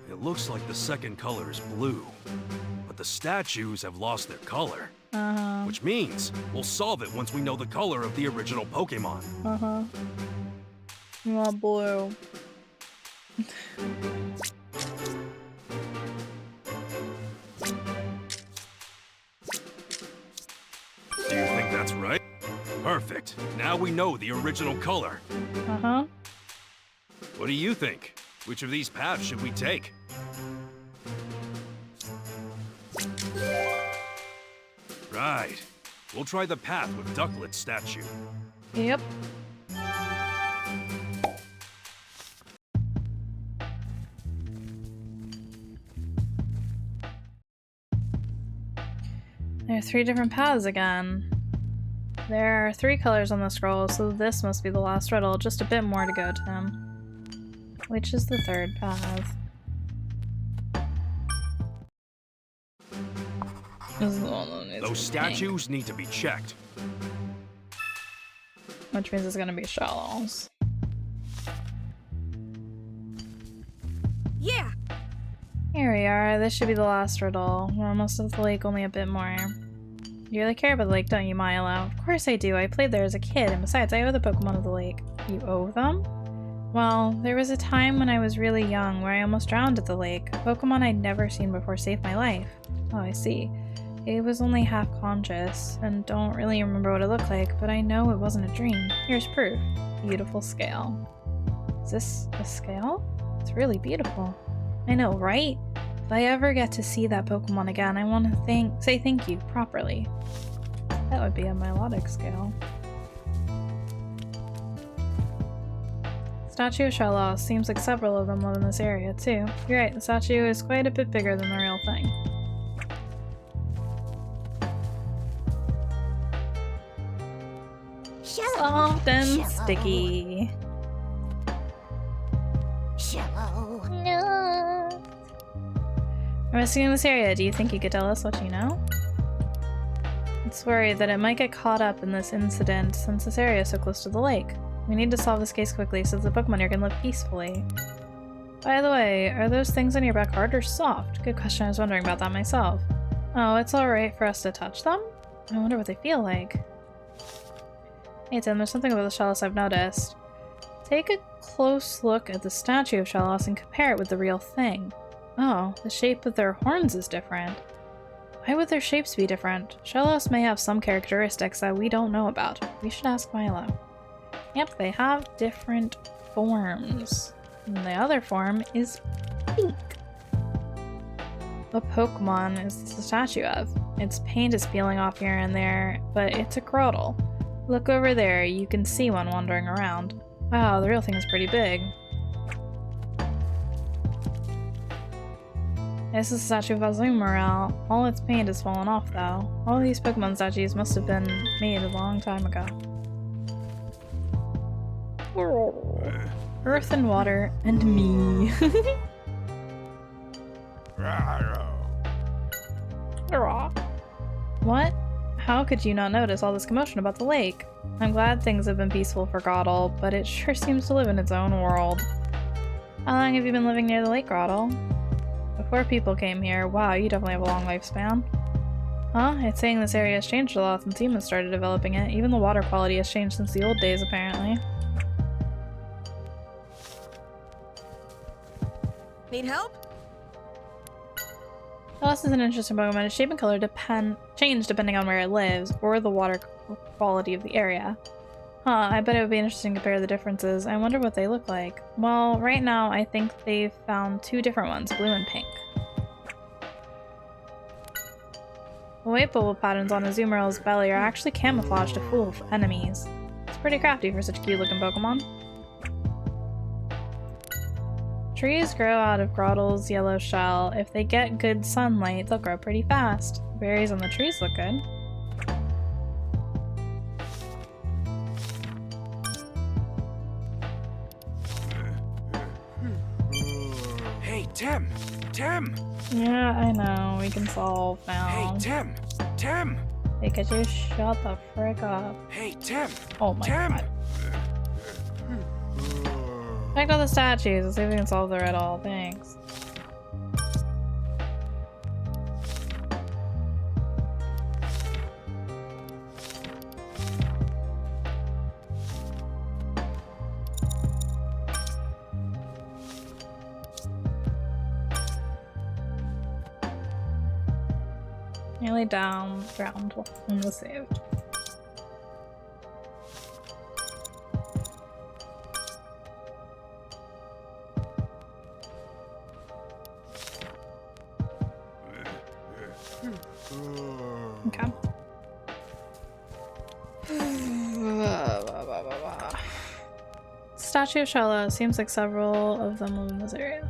C: It looks like the second color is blue, but the statues have lost their color. Which means we'll solve it once we know the color of the original Pokemon.
A: You want blue.
C: Do you think that's right? Perfect. Now we know the original color. What do you think? Which of these paths should we take? Right. We'll try the path with Ducklet's statue.
A: Yep. There are 3 different paths again. There are 3 colors on the scroll, so this must be the last riddle. Just a bit more to go, Tim. Which is the 3rd path? This is the one that needs
C: Those statues need to be checked.
A: Which means it's gonna be shallows.
I: Yeah!
A: Here we are. This should be the last riddle. We're almost at the lake, only a bit more. You really care about the lake, don't you, Milo? Of course I do. I played there as a kid, and besides, I owe the Pokemon of the lake. You owe them? Well, there was a time when I was really young where I almost drowned at the lake. A Pokemon I'd never seen before saved my life. Oh, I see. It was only half conscious, and don't really remember what it looked like, but I know it wasn't a dream. Here's proof. Beautiful scale. Is this a scale? It's really beautiful. I know, right? If I ever get to see that Pokemon again, I want to say thank you properly. That would be a melodic scale. Statue of Shellos. Seems like several of them live in this area, too. You're right, the statue is quite a bit bigger than the real thing. Soft and sticky. No. I'm investigating this area. Do you think you could tell us what you know? It's worried that it might get caught up in this incident since this area is so close to the lake. We need to solve this case quickly so the Pokemon here can live peacefully. By the way, are those things on your back hard or soft? Good question, I was wondering about that myself. Oh, it's alright for us to touch them? I wonder what they feel like. Hey Tim, there's something about the Shellos I've noticed. Take a close look at the statue of Shellos and compare it with the real thing. Oh, the shape of their horns is different. Why would their shapes be different? Shellos may have some characteristics that we don't know about. We should ask Milo. Yep, they have different forms. And the other form is pink. What Pokemon is the statue of? Its paint is peeling off here and there, but it's a Grotle. Look over there, you can see one wandering around. Wow, the real thing is pretty big. This is a statue of Azumarill. All its paint has fallen off though. All these Pokemon statues must have been made a long time ago. Earth and water and me. What? How could you not notice all this commotion about the lake? I'm glad things have been peaceful for Grotle, but it sure seems to live in its own world. How long have you been living near the lake, Grotle? Before people came here. Wow, you definitely have a long lifespan. Huh? It's saying this area has changed a lot since humans started developing it. Even the water quality has changed since the old days, apparently.
I: Need help?
A: Shellos is an interesting Pokemon. Its shape and color change depending on where it lives, or the water quality of the area. Huh, I bet it would be interesting to compare the differences. I wonder what they look like. Well, right now I think they've found two different ones, blue and pink. The white bubble patterns on Azumarill's belly are actually camouflaged to fool enemies. It's pretty crafty for such a cute looking Pokemon. Trees grow out of Grotle's yellow shell. If they get good sunlight, they'll grow pretty fast. Berries on the trees look good.
C: Hey, Tim! Tim!
A: Yeah, I know. We can solve now.
C: Hey, Tim! Tim!
A: Pikachu, shut the frick up.
C: Hey, Tim!
A: Oh my
C: Tim!
A: god. Check out the statues. Let's see if we can solve the riddle. Thanks. Nearly down, drowned, and was saved. Okay. Statue of Shellos. Seems like several of them live in this area.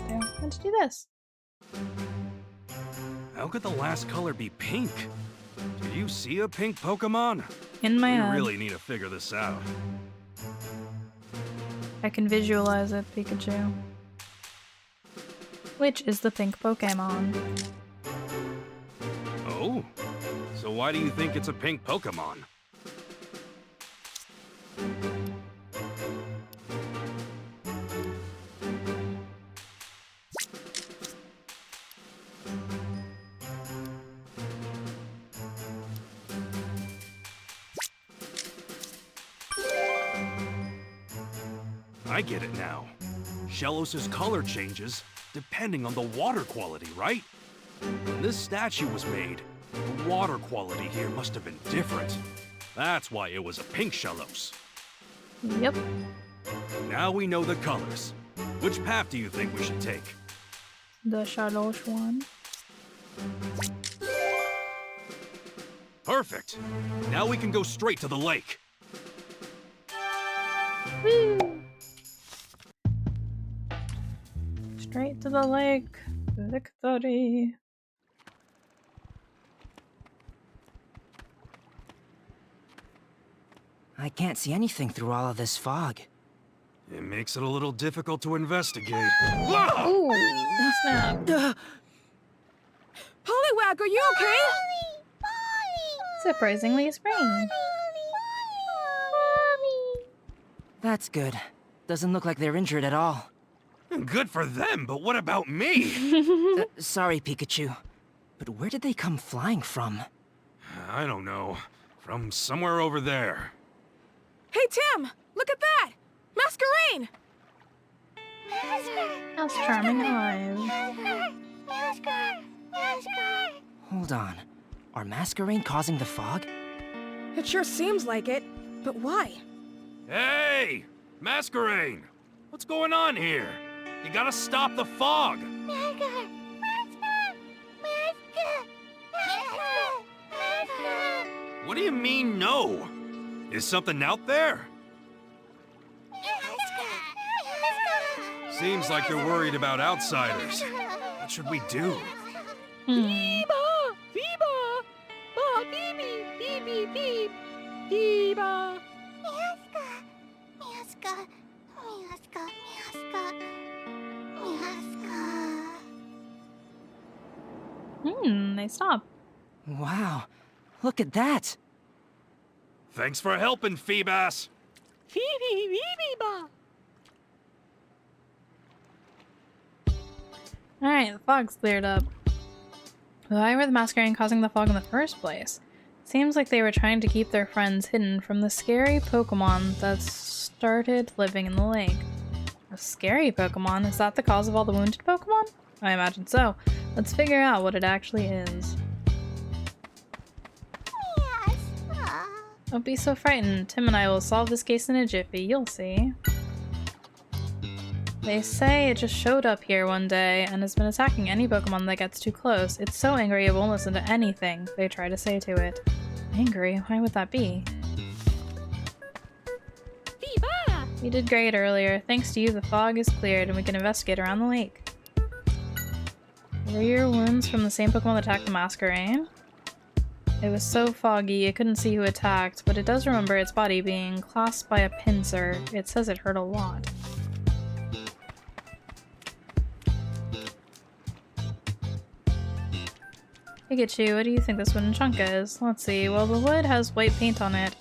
A: Yeah. Let's do this.
C: How could the last color be pink? Did you see a pink Pokemon?
A: In my head.
C: We really need to figure this out.
A: I can visualize it, Pikachu. Which is the pink Pokemon?
C: Oh? So why do you think it's a pink Pokemon? I get it now. Shellos' color changes depending on the water quality, right? When this statue was made, the water quality here must have been different. That's why it was a pink Shellos.
A: Yep.
C: Now we know the colors. Which path do you think we should take?
A: The shadow one.
C: Perfect. Now we can go straight to the lake.
A: Woo! Straight to the lake. Victory.
B: I can't see anything through all of this fog.
C: It makes it a little difficult to investigate. Whoa!
A: Ooh, snap.
I: Poliwag, are you okay?
A: Surprisingly spring.
B: That's good. Doesn't look like they're injured at all.
C: Good for them, but what about me?
B: Sorry, Pikachu. But where did they come flying from?
C: I don't know. From somewhere over there.
I: Hey, Tim! Look at that! Masquerade!
A: House charming eyes.
B: Hold on. Are Masquerade causing the fog?
I: It sure seems like it, but why?
C: Hey! Masquerade! What's going on here? You gotta stop the fog! What do you mean, no? Is something out there? Seems like they're worried about outsiders. What should we do?
I: Biba! Biba! Ba beep beep beep beep! Biba!
A: They stop.
B: Wow. Look at that.
C: Thanks for helping, Phoebus.
A: Alright, the fog's cleared up. Why were the Masquerade causing the fog in the first place? Seems like they were trying to keep their friends hidden from the scary Pokemon that started living in the lake. A scary Pokemon? Is that the cause of all the wounded Pokemon? I imagine so. Let's figure out what it actually is. Don't be so frightened. Tim and I will solve this case in a jiffy. You'll see. They say it just showed up here one day and has been attacking any Pokemon that gets too close. It's so angry it won't listen to anything they try to say to it. Angry? Why would that be?
I: Biba!
A: You did great earlier. Thanks to you, the fog is cleared and we can investigate around the lake. Were your wounds from the same Pokemon that attacked the Masquerade? It was so foggy, it couldn't see who attacked, but it does remember its body being clasped by a pincer. It says it hurt a lot. Pikachu, what do you think this wooden chunk is? Let's see. Well, the wood has white paint on it.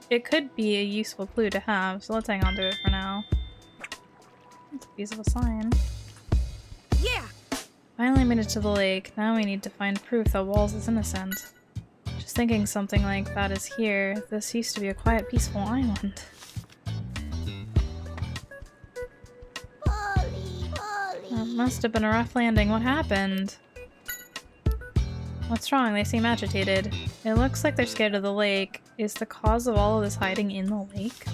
A: It could be a useful clue to have, so let's hang on to it for now. It's a piece of a sign.
I: Yeah!
A: Finally made it to the lake. Now we need to find proof that Walls is innocent. Just thinking something like that is here. This used to be a quiet, peaceful island. That must have been a rough landing. What happened? What's wrong? They seem agitated. It looks like they're scared of the lake. Is the cause of all of this hiding in the lake?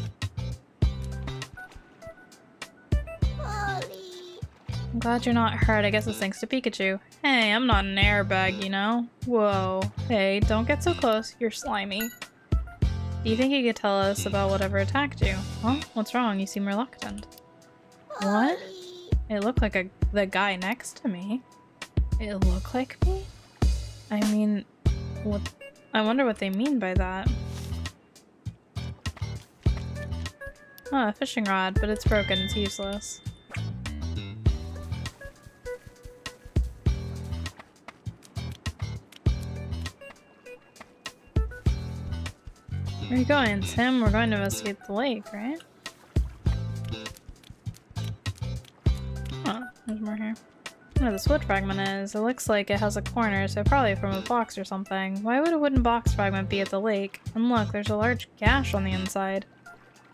A: I'm glad you're not hurt. I guess it's thanks to Pikachu. Hey, I'm not an airbag, you know? Whoa. Hey, don't get so close. You're slimy. Do you think you could tell us about whatever attacked you? Huh? What's wrong? You seem reluctant. What? It looked like the guy next to me. It looked like me? I mean, what? I wonder what they mean by that. Oh, a fishing rod, but it's broken. It's useless. Where are you going, Tim? We're going to investigate the lake, right? Oh, there's more here. I know this wood fragment is. It looks like it has a corner, so probably from a box or something. Why would a wooden box fragment be at the lake? And look, there's a large gash on the inside.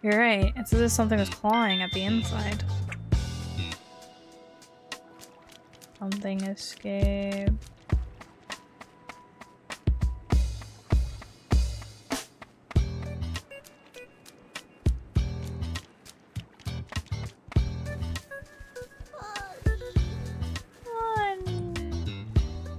A: You're right. It's as if something was clawing at the inside. Something escaped.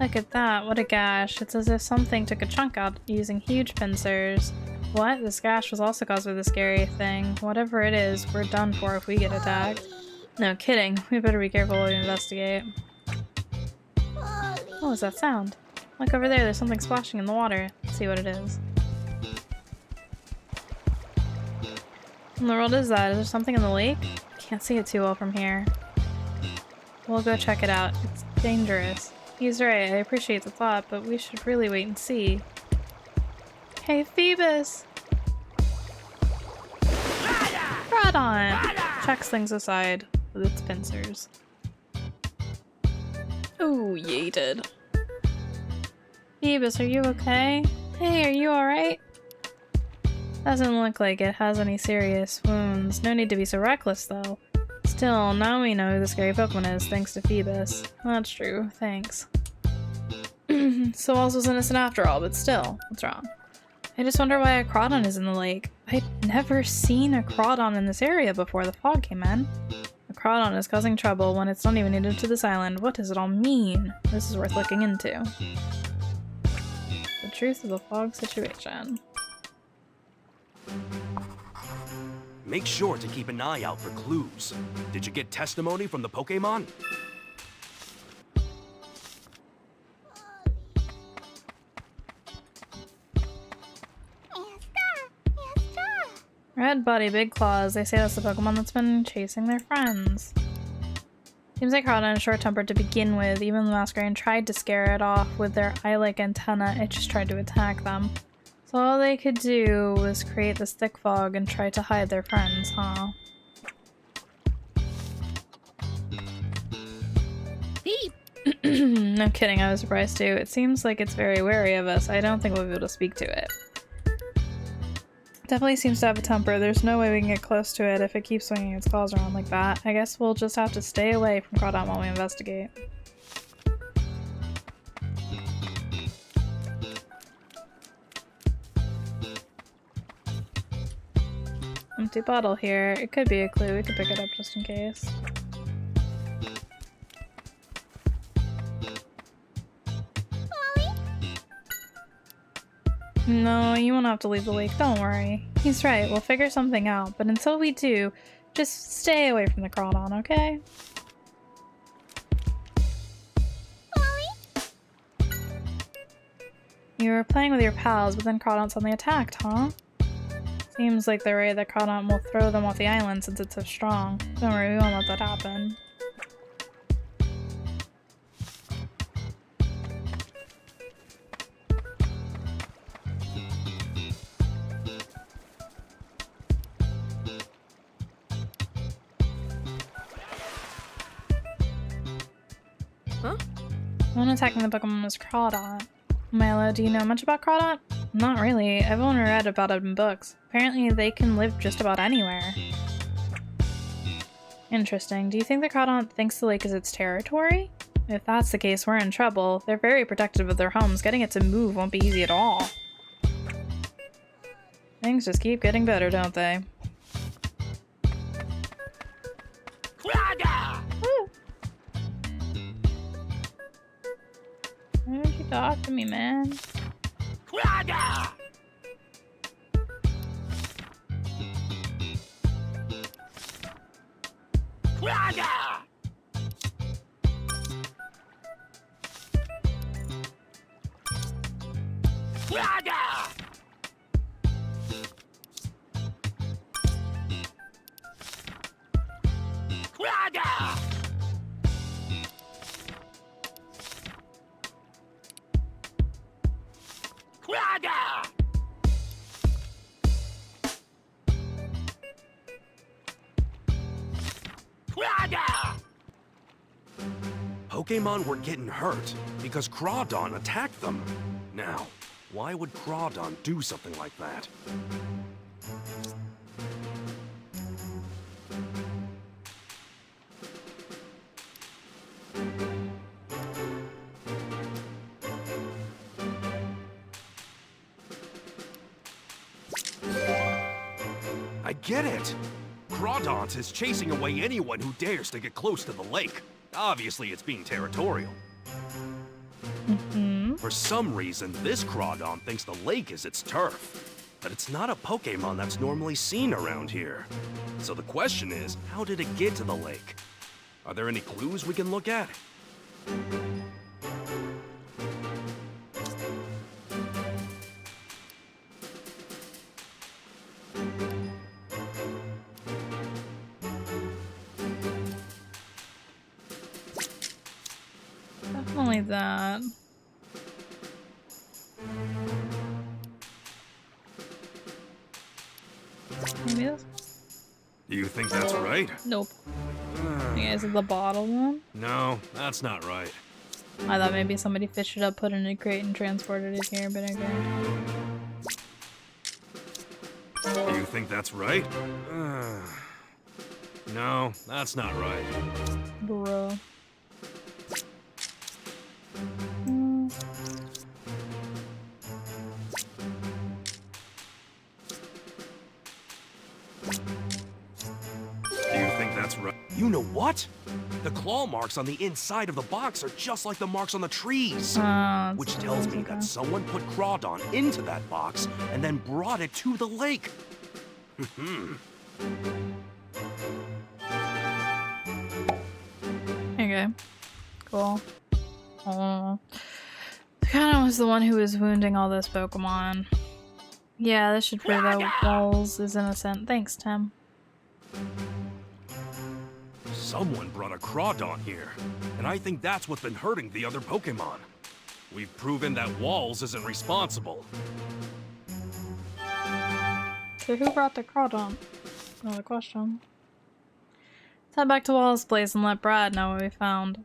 A: Look at that, what a gash. It's as if something took a chunk out using huge pincers. What? This gash was also caused by the scary thing. Whatever it is, we're done for if we get attacked. No kidding, we better be careful while we investigate. What was that sound? Look over there, there's something splashing in the water. Let's see what it is. What in the world is that? Is there something in the lake? Can't see it too well from here. We'll go check it out. It's dangerous. He's right, I appreciate the thought, but we should really wait and see. Hey, Phoebus! Groudon! Checks things aside with its pincers. Ooh, yeeted. Phoebus, are you okay? Hey, are you alright? Doesn't look like it has any serious wounds. No need to be so reckless, though. Still, now we know who the scary Pokemon is, thanks to Phoebus. That's true, thanks. So Walls was innocent after all, but still, what's wrong? I just wonder why a Groudon is in the lake. I'd never seen a Groudon in this area before the fog came in. A Groudon is causing trouble when it's not even native to this island. What does it all mean? This is worth looking into. The truth of the fog situation.
C: Make sure to keep an eye out for clues. Did you get testimony from the Pokémon?
A: Red body, big claws. They say that's the Pokemon that's been chasing their friends. Seems like Groudon is short-tempered to begin with. Even the Masquerain tried to scare it off with their eye-like antenna. It just tried to attack them. So all they could do was create this thick fog and try to hide their friends, huh? No kidding, I was surprised too. It seems like it's very wary of us. I don't think we'll be able to speak to it. Definitely seems to have a temper. There's no way we can get close to it if it keeps swinging its claws around like that. I guess we'll just have to stay away from Groudon while we investigate. Empty bottle here. It could be a clue. We could pick it up just in case. No, you won't have to leave the lake, don't worry. He's right, we'll figure something out, but until we do, just stay away from the Groudon, okay? You were playing with your pals, but then Groudon suddenly attacked, huh? Seems like they're worried that Groudon will throw them off the island since it's so strong. Don't worry, we won't let that happen.
I: Huh?
A: One attacking the Pokemon was Groudon. Milo, do you know much about Groudon? Not really. I've only read about it in books. Apparently they can live just about anywhere. Interesting. Do you think the Groudon thinks the lake is its territory? If that's the case, we're in trouble. They're very protective of their homes. Getting it to move won't be easy at all. Things just keep getting better, don't they? Why don't you talk to me, man?
C: Pokémon were getting hurt because Groudon attacked them. Now, why would Groudon do something like that? I get it! Groudon is chasing away anyone who dares to get close to the lake. Obviously, it's being territorial. For some reason, this Crawdon thinks the lake is its turf. But it's not a Pokemon that's normally seen around here. So the question is, how did it get to the lake? Are there any clues we can look at?
A: Definitely that. Maybe this?
C: Do you think that's right?
A: Nope. You guys have the bottle one?
C: No, that's not right.
A: I thought maybe somebody fished it up, put it in a crate, and transported it here, but okay.
C: Do you think that's right? No, that's not right.
A: Bruh.
C: Do you think that's right? You know what? The claw marks on the inside of the box are just like the marks on the trees. Which tells me that someone put Crawdon into that box and then brought it to the lake.
A: Okay. Cool. Oh. Pikachu was the one who was wounding all those Pokemon. Yeah, this should prove that Walls is innocent. Thanks, Tim.
C: Someone brought a Crawdon here, and I think that's what's been hurting the other Pokemon. We've proven that Walls isn't responsible.
A: So who brought the Crawdon? Another question. Let's head back to Walls' place and let Brad know what we found.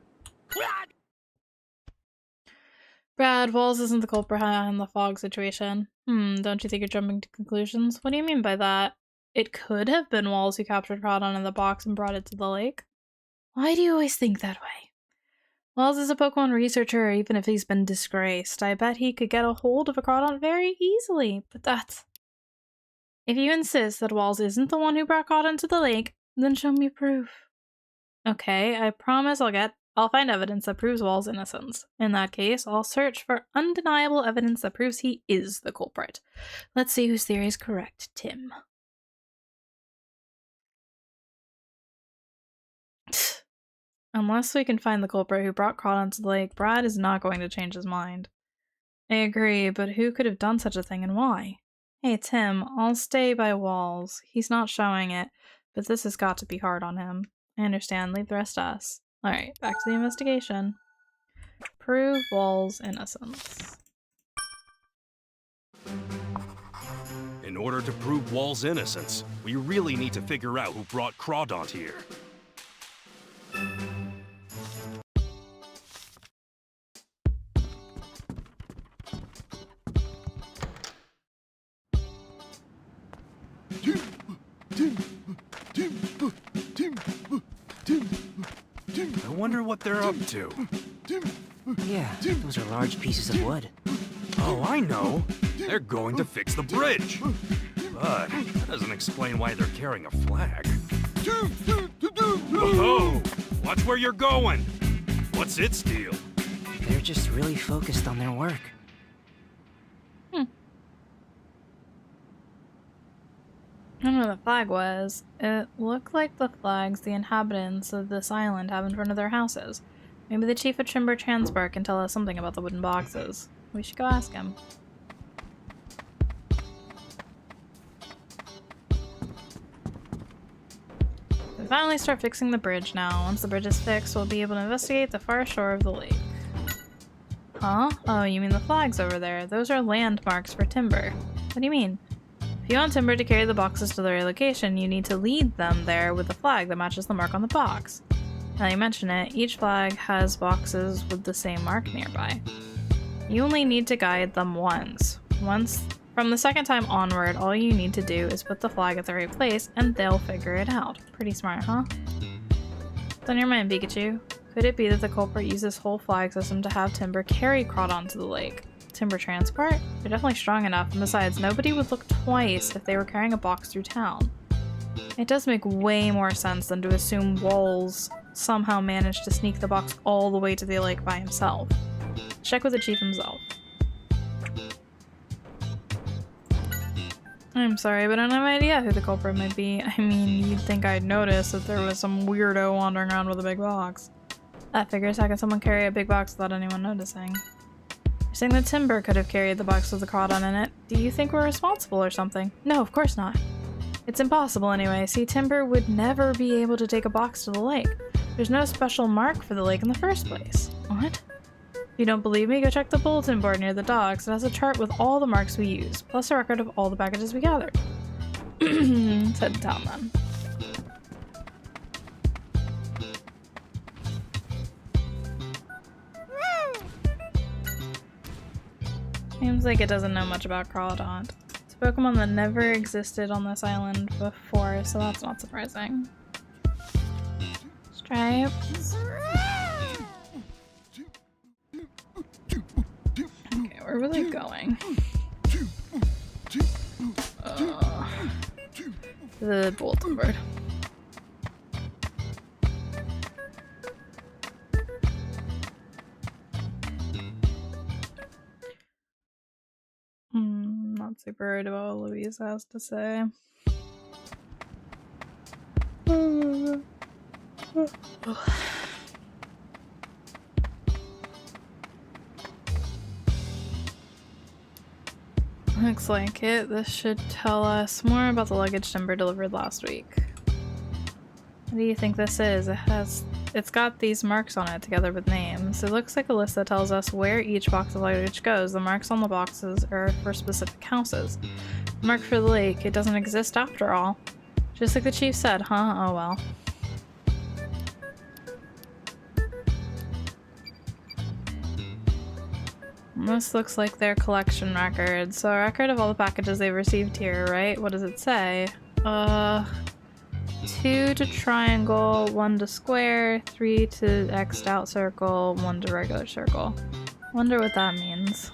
A: Brad, Walls isn't the culprit behind the fog situation. Don't you think you're jumping to conclusions? What do you mean by that? It could have been Walls who captured Crawdon in the box and brought it to the lake. Why do you always think that way? Walls is a Pokemon researcher, even if he's been disgraced. I bet he could get a hold of a Crawdon very easily, but that's... If you insist that Walls isn't the one who brought Crawdon to the lake, then show me proof. Okay, I promise I'll find evidence that proves Walls' innocence. In that case, I'll search for undeniable evidence that proves he is the culprit. Let's see whose theory is correct, Tim. Unless we can find the culprit who brought Crawdon to the lake, Brad is not going to change his mind. I agree, but who could have done such a thing and why? Hey Tim, I'll stay by Walls. He's not showing it, but this has got to be hard on him. I understand, leave the rest to us. Alright, back to the investigation. Prove Walls' innocence.
C: In order to prove Walls' innocence, we really need to figure out who brought Crawdon here. I wonder what they're up to.
B: Yeah, those are large pieces of wood.
C: Oh, I know. They're going to fix the bridge. But that doesn't explain why they're carrying a flag. Whoa! Watch where you're going. What's its deal?
B: They're just really focused on their work.
A: I don't know what the flag was. It looked like the flags the inhabitants of this island have in front of their houses. Maybe the chief of Timber Transport can tell us something about the wooden boxes. We should go ask him. We finally start fixing the bridge now. Once the bridge is fixed, we'll be able to investigate the far shore of the lake. Huh? Oh, you mean the flags over there. Those are landmarks for Timber. What do you mean? If you want Timber to carry the boxes to their location, you need to lead them there with a flag that matches the mark on the box. Now you mention it, each flag has boxes with the same mark nearby. You only need to guide them once. From the second time onward, all you need to do is put the flag at the right place and they'll figure it out. Pretty smart, huh? What's on your mind, Pikachu? Could it be that the culprit used this whole flag system to have Timber carry Crawdon to the lake? Timber Transport? They're definitely strong enough, and besides, nobody would look twice if they were carrying a box through town. It does make way more sense than to assume Walls somehow managed to sneak the box all the way to the lake by himself. Check with the chief himself. I'm sorry, but I don't have any idea who the culprit might be. I mean, you'd think I'd notice that there was some weirdo wandering around with a big box. That figures, how can someone carry a big box without anyone noticing? You're saying that Timber could have carried the box with the crawdon in it. Do you think we're responsible or something? No, of course not. It's impossible anyway. See, Timber would never be able to take a box to the lake. There's no special mark for the lake in the first place. What? If you don't believe me, go check the bulletin board near the docks. It has a chart with all the marks we use, plus a record of all the packages we gathered. Said to town then. Seems like it doesn't know much about Crawdaunt. It's a Pokemon that never existed on this island before, so that's not surprising. Stripes. Okay, where were they going? The bulletin board. Not super worried about what Louise has to say. Looks like it. This should tell us more about the luggage Timber delivered last week. What do you think this is? It's got these marks on it together with names. It looks like a list that tells us where each box of luggage goes. The marks on the boxes are for specific houses. The mark for the lake, it doesn't exist after all. Just like the chief said, huh? Oh well. This looks like their collection record. So a record of all the packages they've received here, right? What does it say? 2 to triangle, 1 to square, 3 to X'd out circle, 1 to regular circle. Wonder what that means.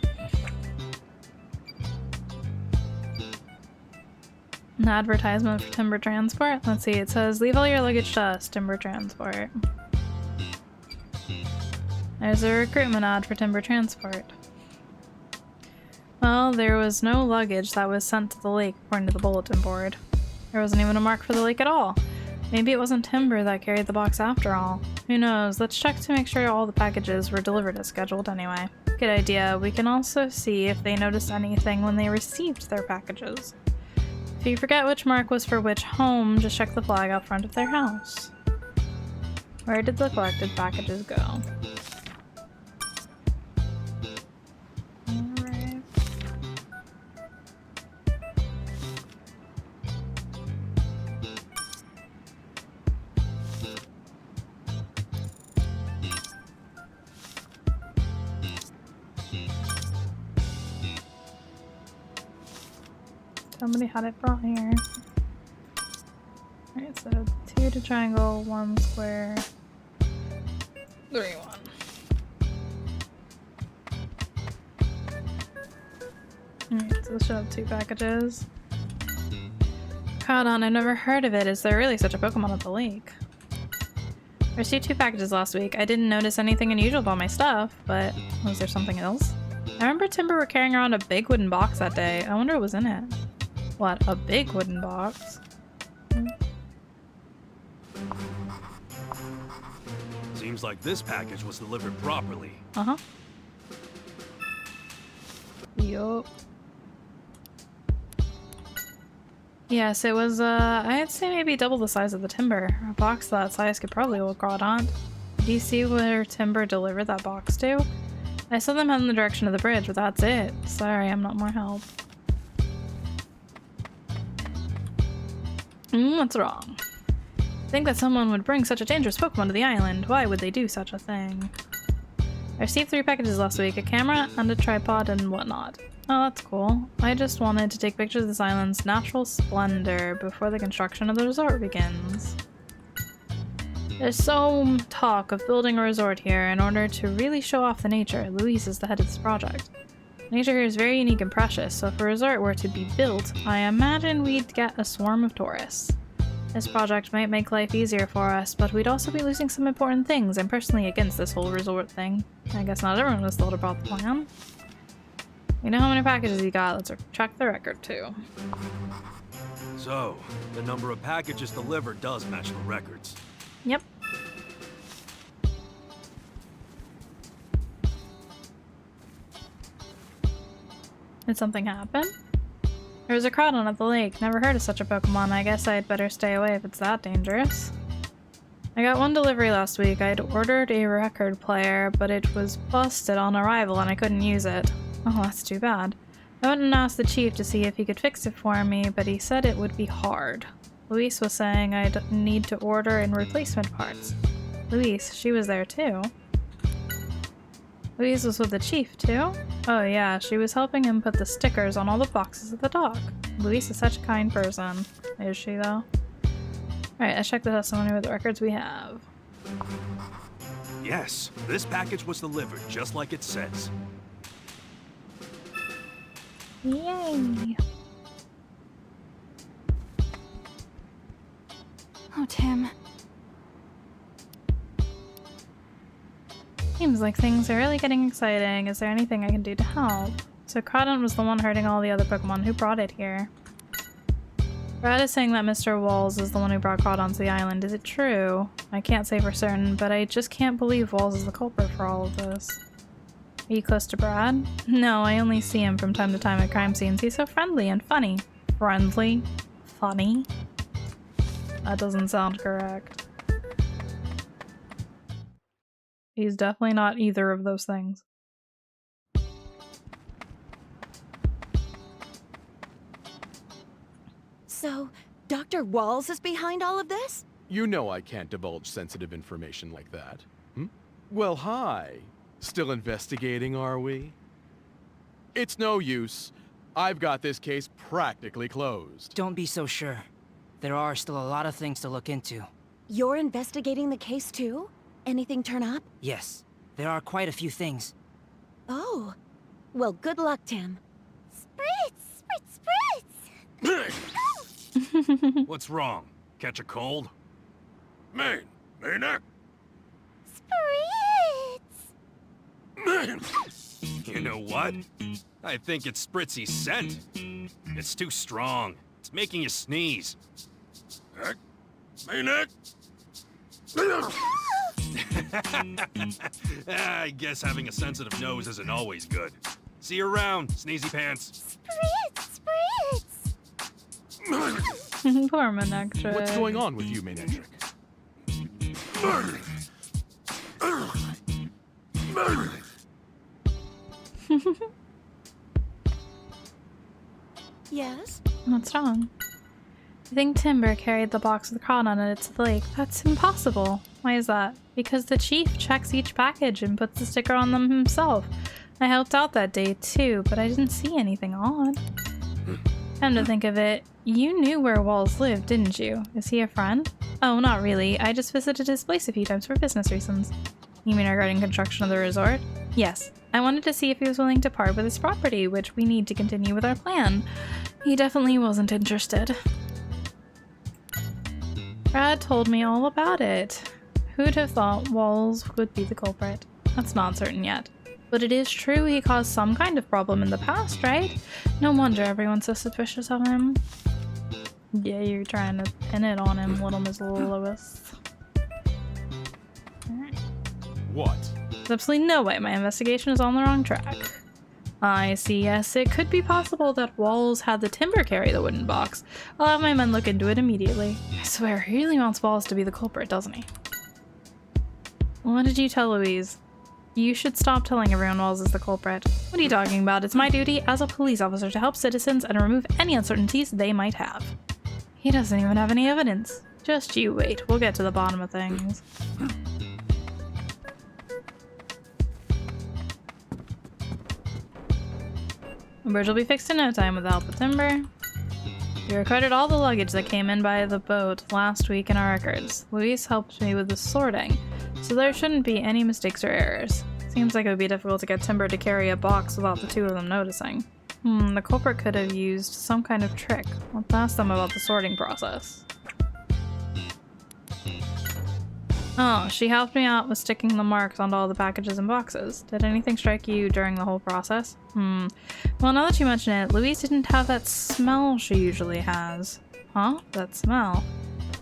A: An advertisement for Timber Transport? Let's see, it says, leave all your luggage to us, Timber Transport. There's a recruitment ad for Timber Transport. Well, there was no luggage that was sent to the lake according to the bulletin board. There wasn't even a mark for the lake at all. Maybe it wasn't Timber that carried the box after all. Who knows? Let's check to make sure all the packages were delivered as scheduled anyway. Good idea. We can also see if they noticed anything when they received their packages. If you forget which mark was for which home, just check the flag out front of their house. Where did the collected packages go? Somebody had it brought here. Alright, so 2 to triangle, 1 square, 3 1. Alright, so this should have 2 packages. Crawdon, I've never heard of it. Is there really such a Pokemon at the lake? I received 2 packages last week. I didn't notice anything unusual about my stuff, but was there something else? I remember Timber were carrying around a big wooden box that day. I wonder what was in it. What, a big wooden box?
C: Seems like this package was delivered properly.
A: Uh-huh. Yup. Yes, it was, I'd say maybe double the size of the Timber. A box that size could probably hold Crawdaunt. Do you see where Timber delivered that box to? I saw them head in the direction of the bridge, but that's it. Sorry, I'm not more help. What's wrong? Think that someone would bring such a dangerous Pokemon to the island. Why would they do such a thing? I received 3 packages last week, a camera and a tripod and whatnot. Oh, that's cool. I just wanted to take pictures of this island's natural splendor before the construction of the resort begins. There's so talk of building a resort here in order to really show off the nature. Louise is the head of this project. Nature here is very unique and precious, so if a resort were to be built, I imagine we'd get a swarm of tourists. This project might make life easier for us, but we'd also be losing some important things. I'm personally against this whole resort thing. I guess not everyone was told about the plan. We know how many packages he got. Let's check the record, too.
C: So, the number of packages delivered does match the records.
A: Yep. Did something happen? There was a Crawdon at the lake. Never heard of such a Pokemon. I guess I'd better stay away if it's that dangerous. I got one delivery last week. I'd ordered a record player, but it was busted on arrival and I couldn't use it. Oh, that's too bad. I went and asked the chief to see if he could fix it for me, but he said it would be hard. Luis was saying I'd need to order in replacement parts. Luis, she was there too. Luis was with the chief too? Oh yeah, she was helping him put the stickers on all the boxes at the dock. Luis is such a kind person. Is she though? Alright, let's check the testimony with the records we have.
C: Yes, this package was delivered just like it says.
A: Yay!
F: Oh, Tim.
A: Seems like things are really getting exciting. Is there anything I can do to help? So Crawdon was the one hurting all the other Pokemon. Who brought it here? Brad is saying that Mr. Walls is the one who brought Crawdon to the island. Is it true? I can't say for certain, but I just can't believe Walls is the culprit for all of this. Are you close to Brad? No, I only see him from time to time at crime scenes. He's so friendly and funny. Friendly? Funny? That doesn't sound correct. He's definitely not either of those things.
H: So, Dr. Walls is behind all of this?
G: You know I can't divulge sensitive information like that. Hmm? Well, hi. Still investigating, are we? It's no use. I've got this case practically closed.
B: Don't be so sure. There are still a lot of things to look into.
H: You're investigating the case too? Anything turn up?
B: Yes, there are quite a few things.
H: Oh. Well, good luck, Tim.
F: Spritz! Spritz! Spritz!
C: What's wrong? Catch a cold?
E: Main, Mainak.
F: Spritz!
C: You know what? I think it's Spritzy's scent. It's too strong. It's making you sneeze.
E: Mainak.
C: I guess having a sensitive nose isn't always good. See you around, sneezy pants.
F: Spritz! Spritz!
A: Poor Manectric.
G: What's going on with you, Mainetric?
H: Yes?
A: What's wrong? I think Timber carried the box with Crawdon and it's the lake. That's impossible. Why is that? Because the chief checks each package and puts the sticker on them himself. I helped out that day too, but I didn't see anything odd. Come to think of it, you knew where Walls lived, didn't you? Is he a friend? Oh, not really. I just visited his place a few times for business reasons. You mean regarding construction of the resort? Yes. I wanted to see if he was willing to part with his property, which we need to continue with our plan. He definitely wasn't interested. Brad told me all about it. Who'd have thought Walls would be the culprit? That's not certain yet. But it is true he caused some kind of problem in the past, right? No wonder everyone's so suspicious of him. Yeah, you're trying to pin it on him, little Miss Lewis. Alright.
G: What?
A: There's absolutely no way my investigation is on the wrong track. I see, yes, it could be possible that Walls had the Timber carry the wooden box. I'll have my men look into it immediately. I swear, he really wants Walls to be the culprit, doesn't he? What did you tell Louise? You should stop telling everyone Walls is the culprit. What are you talking about? It's my duty as a police officer to help citizens and remove any uncertainties they might have. He doesn't even have any evidence. Just you wait, we'll get to the bottom of things. The bridge will be fixed in no time with the help of Timber. We recorded all the luggage that came in by the boat last week in our records. Luis helped me with the sorting, so there shouldn't be any mistakes or errors. Seems like it would be difficult to get Timber to carry a box without the two of them noticing. The culprit could have used some kind of trick. Let's ask them about the sorting process. Oh, she helped me out with sticking the marks onto all the packages and boxes. Did anything strike you during the whole process? Well, now that you mention it, Louise didn't have that smell she usually has. Huh? That smell?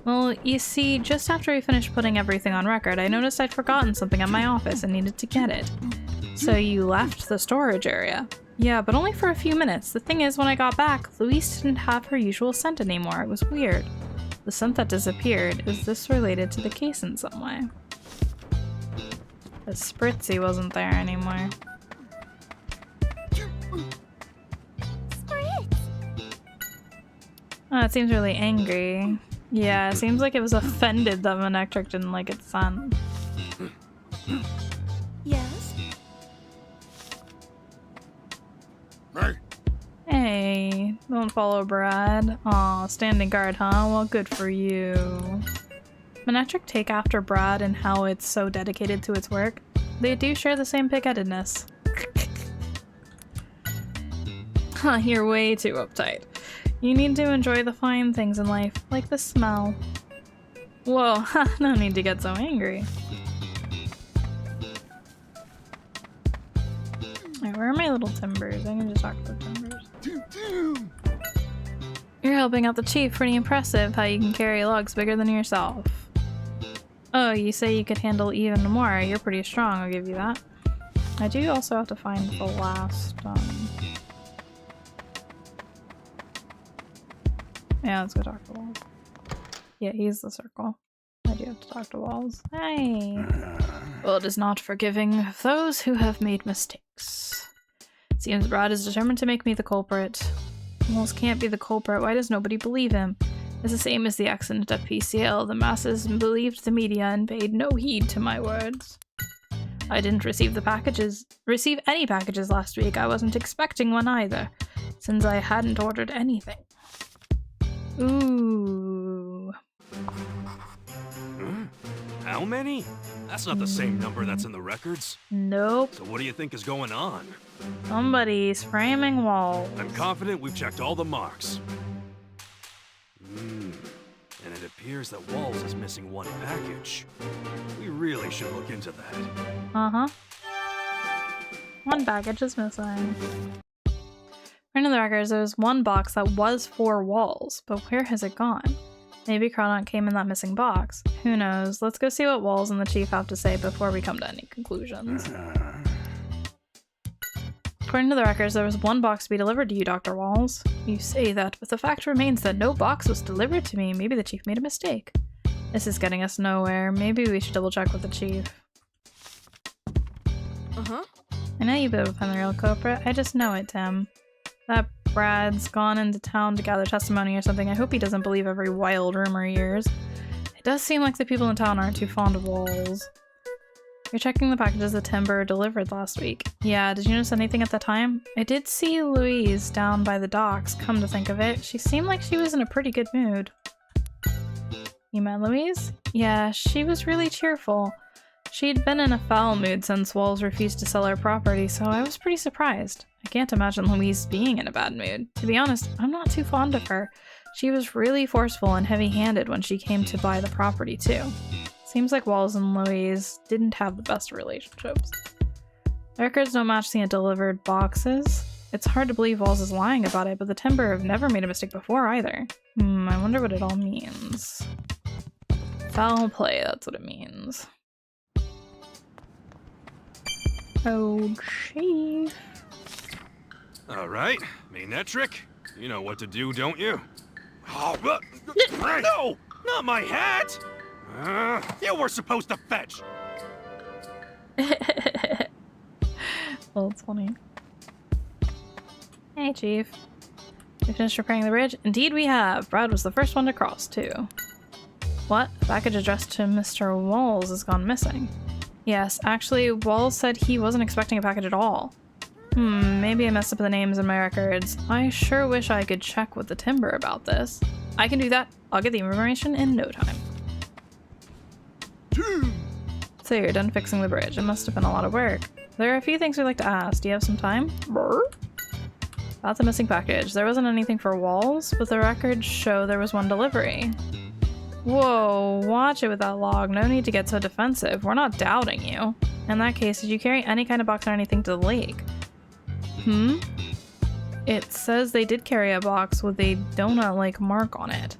A: Well, you see, just after we finished putting everything on record, I noticed I'd forgotten something at my office and needed to get it. So you left the storage area? Yeah, but only for a few minutes. The thing is, when I got back, Louise didn't have her usual scent anymore. It was weird. The scent that disappeared. Is this related to the case in some way? The Spritzy wasn't there anymore.
F: Spritz!
A: Oh, it seems really angry. Yeah, it seems like it was offended that Manectric didn't like its scent.
F: Yes?
A: Hey, don't follow Brad. Aw, standing guard, huh? Well, good for you. Manectric take after Brad and how it's so dedicated to its work. They do share the same pig-headedness. Huh, you're way too uptight. You need to enjoy the fine things in life, like the smell. Whoa, no need to get so angry. Alright, where are my little timbers? I can just talk to the timbers. You're helping out the chief. Pretty impressive how you can carry logs bigger than yourself. Oh, you say you could handle even more. You're pretty strong, I'll give you that. I do also have to find the last, yeah, let's go talk to Walls. Yeah, he's the circle. I do have to talk to Walls. Hey! World is not forgiving of those who have made mistakes. It seems Brad is determined to make me the culprit. Walls can't be the culprit. Why does nobody believe him? It's the same as the accident at PCL. The masses believed the media and paid no heed to my words. I didn't receive any packages last week. I wasn't expecting one either, since I hadn't ordered anything. Ooh.
C: How many? That's not the same number that's in the records.
A: Nope.
C: So what do you think is going on?
A: Somebody's framing Walls.
C: I'm confident we've checked all the marks. And it appears that Walls is missing one package. We really should look into that.
A: Uh-huh. One package is missing. According to the records, there was one box that was for Walls, but where has it gone? Maybe Crawdaunt came in that missing box. Who knows? Let's go see what Walls and the chief have to say before we come to any conclusions. According to the records, there was one box to be delivered to you, Dr. Walls. You say that, but the fact remains that no box was delivered to me. Maybe the chief made a mistake. This is getting us nowhere. Maybe we should double check with the chief.
I: Uh-huh.
A: I know you've been the real culprit. I just know it, Tim. That Brad's gone into town to gather testimony or something. I hope he doesn't believe every wild rumor he hears. It does seem like the people in town aren't too fond of Walls. You're checking the packages that Timber delivered last week. Yeah, did you notice anything at the time? I did see Louise down by the docks, come to think of it. She seemed like she was in a pretty good mood. You met Louise? Yeah, she was really cheerful. She'd been in a foul mood since Walls refused to sell her property, so I was pretty surprised. I can't imagine Louise being in a bad mood. To be honest, I'm not too fond of her. She was really forceful and heavy-handed when she came to buy the property, too. Seems like Walls and Louise didn't have the best relationships. The records don't match the delivered boxes. It's hard to believe Walls is lying about it, but the Timber have never made a mistake before either. I wonder what it all means. Foul play, that's what it means. Oh, chief.
C: Alright, Manectric. You know what to do, don't you? Oh, no! Not my hat! You were supposed to fetch!
A: Well, it's funny. Hey, Chief. We finished repairing the bridge? Indeed we have. Brad was the first one to cross, too. What? A package addressed to Mr. Walls has gone missing. Yes, actually, Walls said he wasn't expecting a package at all. Maybe I messed up the names in my records. I sure wish I could check with the Timber about this. I can do that. I'll get the information in no time. So you're done fixing the bridge. It must have been a lot of work. There are a few things we'd like to ask. Do you have some time? Brr? About the missing package. There wasn't anything for Walls, but the records show there was one delivery. Whoa, watch it with that log. No need to get so defensive. We're not doubting you. In that case, did you carry any kind of box or anything to the lake? It says they did carry a box with a donut-like mark on it.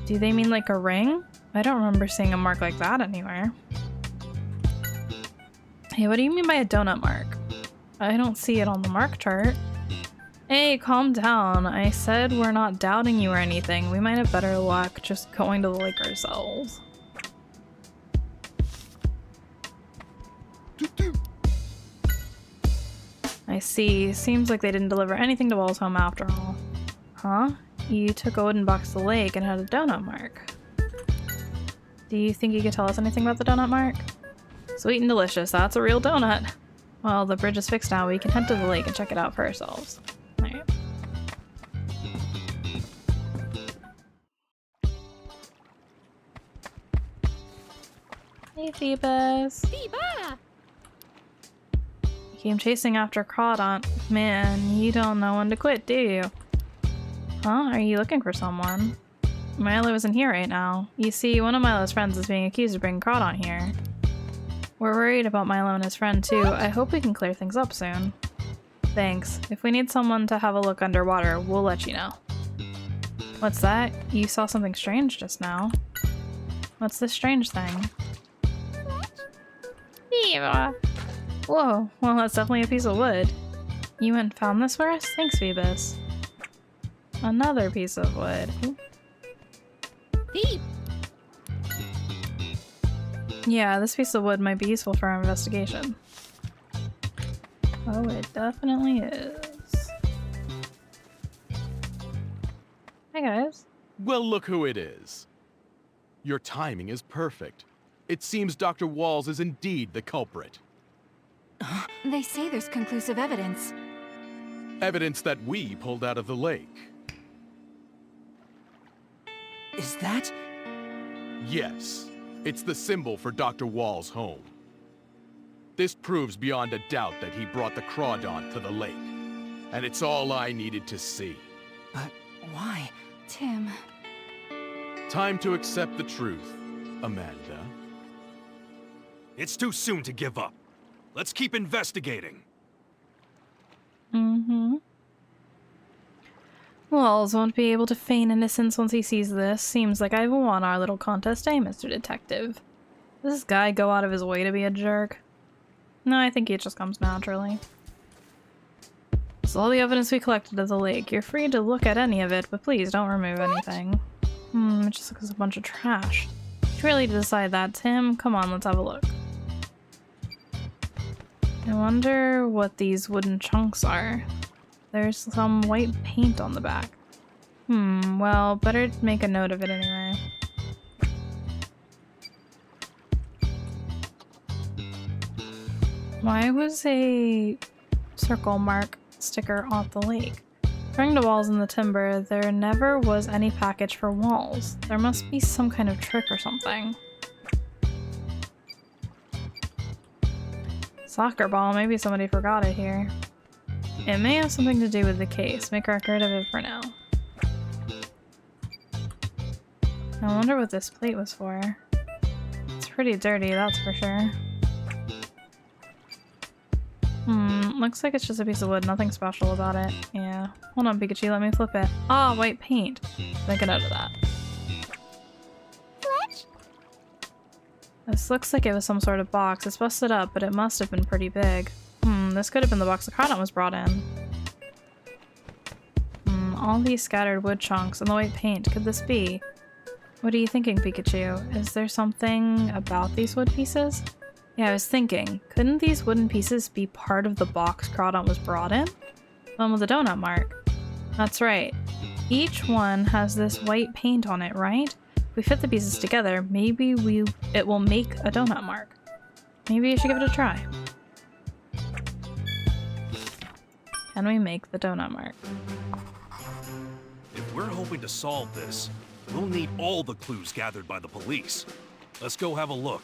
A: Do they mean like a ring? I don't remember seeing a mark like that anywhere. Hey, what do you mean by a donut mark? I don't see it on the mark chart. Hey, calm down. I said we're not doubting you or anything. We might have better luck just going to the lake ourselves. I see. Seems like they didn't deliver anything to Wall's home after all. Huh? You took a wooden box to the lake and had a donut mark. Do you think you could tell us anything about the donut mark? Sweet and delicious. That's a real donut. Well, the bridge is fixed now. We can head to the lake and check it out for ourselves. Alright. Hey, Phoebus.
F: Phoeba!
A: You came chasing after Crawdaunt. Man, you don't know when to quit, do you? Huh? Are you looking for someone? Milo isn't here right now. You see, one of Milo's friends is being accused of bringing Crawdaunt here. We're worried about Milo and his friend too. I hope we can clear things up soon. Thanks. If we need someone to have a look underwater, we'll let you know. What's that? You saw something strange just now. What's this strange thing? Phoeba. Whoa, well that's definitely a piece of wood. You went and found this for us? Thanks, Phoebus. Another piece of wood.
F: Phoebe!
A: Yeah, this piece of wood might be useful for our investigation. Oh, it definitely is. Hi, guys.
G: Well, look who it is. Your timing is perfect. It seems Dr. Walls is indeed the culprit.
F: They say there's conclusive evidence.
G: Evidence that we pulled out of the lake.
B: Is that?
G: Yes. It's the symbol for Dr. Wall's home. This proves beyond a doubt that he brought the Crawdaunt to the lake. And it's all I needed to see.
B: But why?
F: Tim.
G: Time to accept the truth, Amanda.
C: It's too soon to give up. Let's keep investigating.
A: Wells won't be able to feign innocence once he sees this. Seems like I've won our little contest, eh, Mr. Detective? Does this guy go out of his way to be a jerk? No, I think it just comes naturally. This is all the evidence we collected of the lake. You're free to look at any of it, but please don't remove anything. It just looks like a bunch of trash. You really decide that, Tim? Come on, let's have a look. I wonder what these wooden chunks are. There's some white paint on the back. Well, better make a note of it anyway. Why was a circle mark sticker off the lake? According to Walls in the Timber, there never was any package for Walls. There must be some kind of trick or something. Soccer ball, maybe somebody forgot it here. It may have something to do with the case. Make a record of it for now. I wonder what this plate was for. It's pretty dirty, that's for sure. Looks like it's just a piece of wood, nothing special about it. Yeah. Hold on, Pikachu, let me flip it. Ah, white paint. Make a note of that. This looks like it was some sort of box. It's busted up, but it must have been pretty big. This could have been the box the Crawdaunt was brought in. All these scattered wood chunks and the white paint. Could this be? What are you thinking, Pikachu? Is there something about these wood pieces? Yeah, I was thinking, couldn't these wooden pieces be part of the box Crawdaunt was brought in? The one with the donut mark. That's right. Each one has this white paint on it, right? If we fit the pieces together, maybe it will make a donut mark. Maybe I should give it a try. Can we make the donut mark?
C: If we're hoping to solve this, we'll need all the clues gathered by the police. Let's go have a look.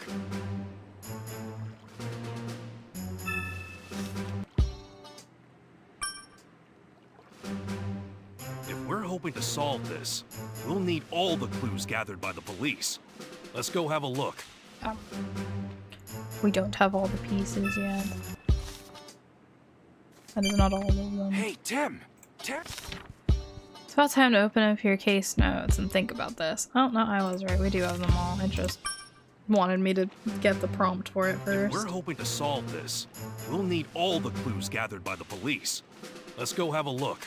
C: If we're hoping to solve this, We'll need all the clues gathered by the police. Let's go have a look.
A: We don't have all the pieces yet. That is not all of them.
C: Hey, Tim!
A: It's about time to open up your case notes and think about this. Oh, no, I was right. We do have them all. I just wanted me to get the prompt for it first.
C: If we're hoping to solve this, we'll need all the clues gathered by the police. Let's go have a look.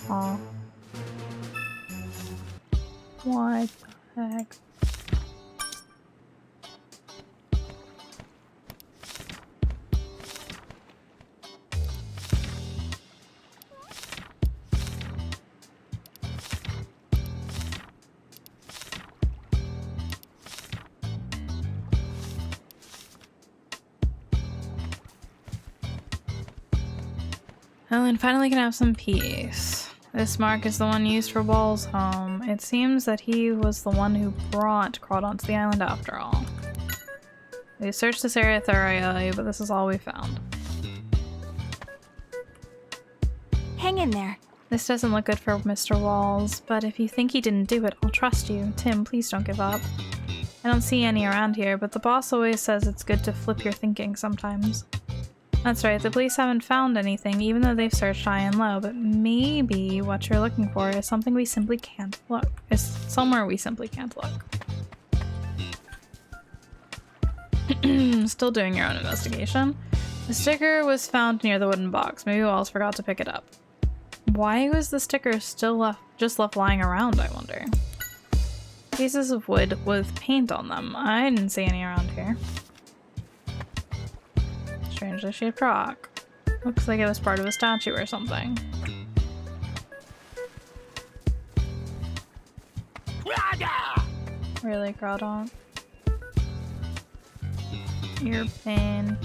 A: Aw. What the heck? Ellen finally can have some peace. This mark is the one used for Wall's home. It seems that he was the one who brought Crawdon to the island after all. We searched this area thoroughly, but this is all we found.
F: Hang in there.
A: This doesn't look good for Mr. Walls, but if you think he didn't do it, I'll trust you. Tim, please don't give up. I don't see any around here, but the boss always says it's good to flip your thinking sometimes. That's right, the police haven't found anything, even though they've searched high and low, but maybe what you're looking for is something we simply can't look. Is somewhere we simply can't look. Still doing your own investigation. The sticker was found near the wooden box. Maybe Walls forgot to pick it up. Why was the sticker still just left lying around, I wonder? Pieces of wood with paint on them. I didn't see any around here. Strangely shaped rock. Looks like it was part of a statue or something. Really, Crawdon? Your pain.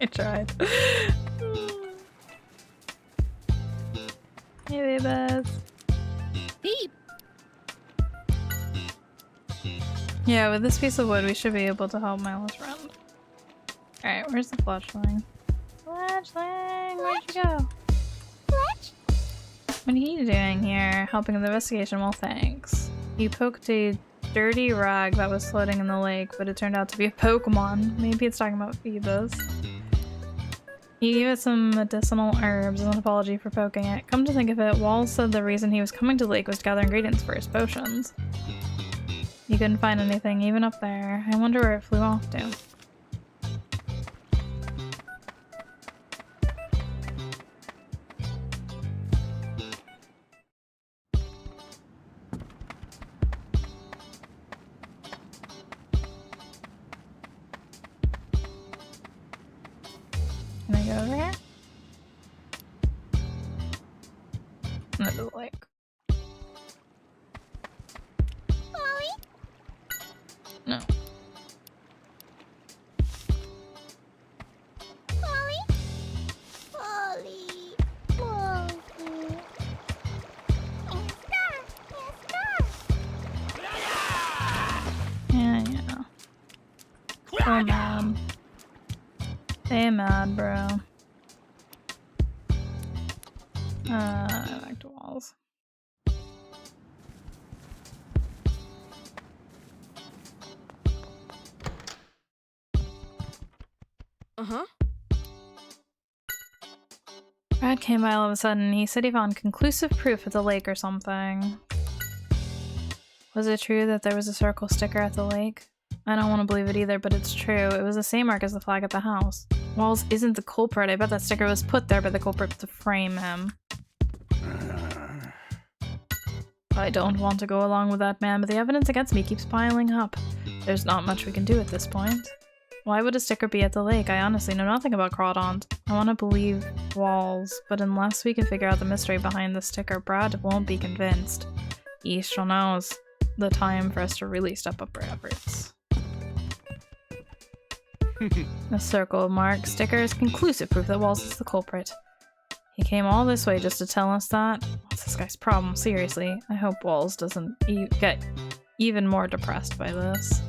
A: I tried. Hey, babies.
F: Beep.
A: Yeah, with this piece of wood, we should be able to help Milo's friend. Alright, where's the fletchling? Fletchling! Where'd you go?
F: Fletch?
A: What are you doing here? Helping in the investigation? Well, thanks. You poked a dirty rag that was floating in the lake, but it turned out to be a Pokemon. Maybe it's talking about Phoebus. You gave it some medicinal herbs as an apology for poking it. Come to think of it, Walls said the reason he was coming to the lake was to gather ingredients for his potions. You couldn't find anything, even up there. I wonder where it flew off to. Can I go over here? No, to the lake. No. Yeah. So mad. They mad, bro. Back to Walls. Brad came by all of a sudden. He said he found conclusive proof at the lake or something. Was it true that there was a circle sticker at the lake? I don't want to believe it either, but it's true. It was the same mark as the flag at the house. Walls isn't the culprit. I bet that sticker was put there by the culprit to frame him. I don't want to go along with that man, but the evidence against me keeps piling up. There's not much we can do at this point. Why would a sticker be at the lake? I honestly know nothing about Crawdon. I want to believe Walls, but unless we can figure out the mystery behind the sticker, Brad won't be convinced. Yeesh, now's the time for us to really step up our efforts. The circle mark sticker is conclusive proof that Walls is the culprit. He came all this way just to tell us that? What's this guy's problem? Seriously, I hope Walls doesn't get even more depressed by this.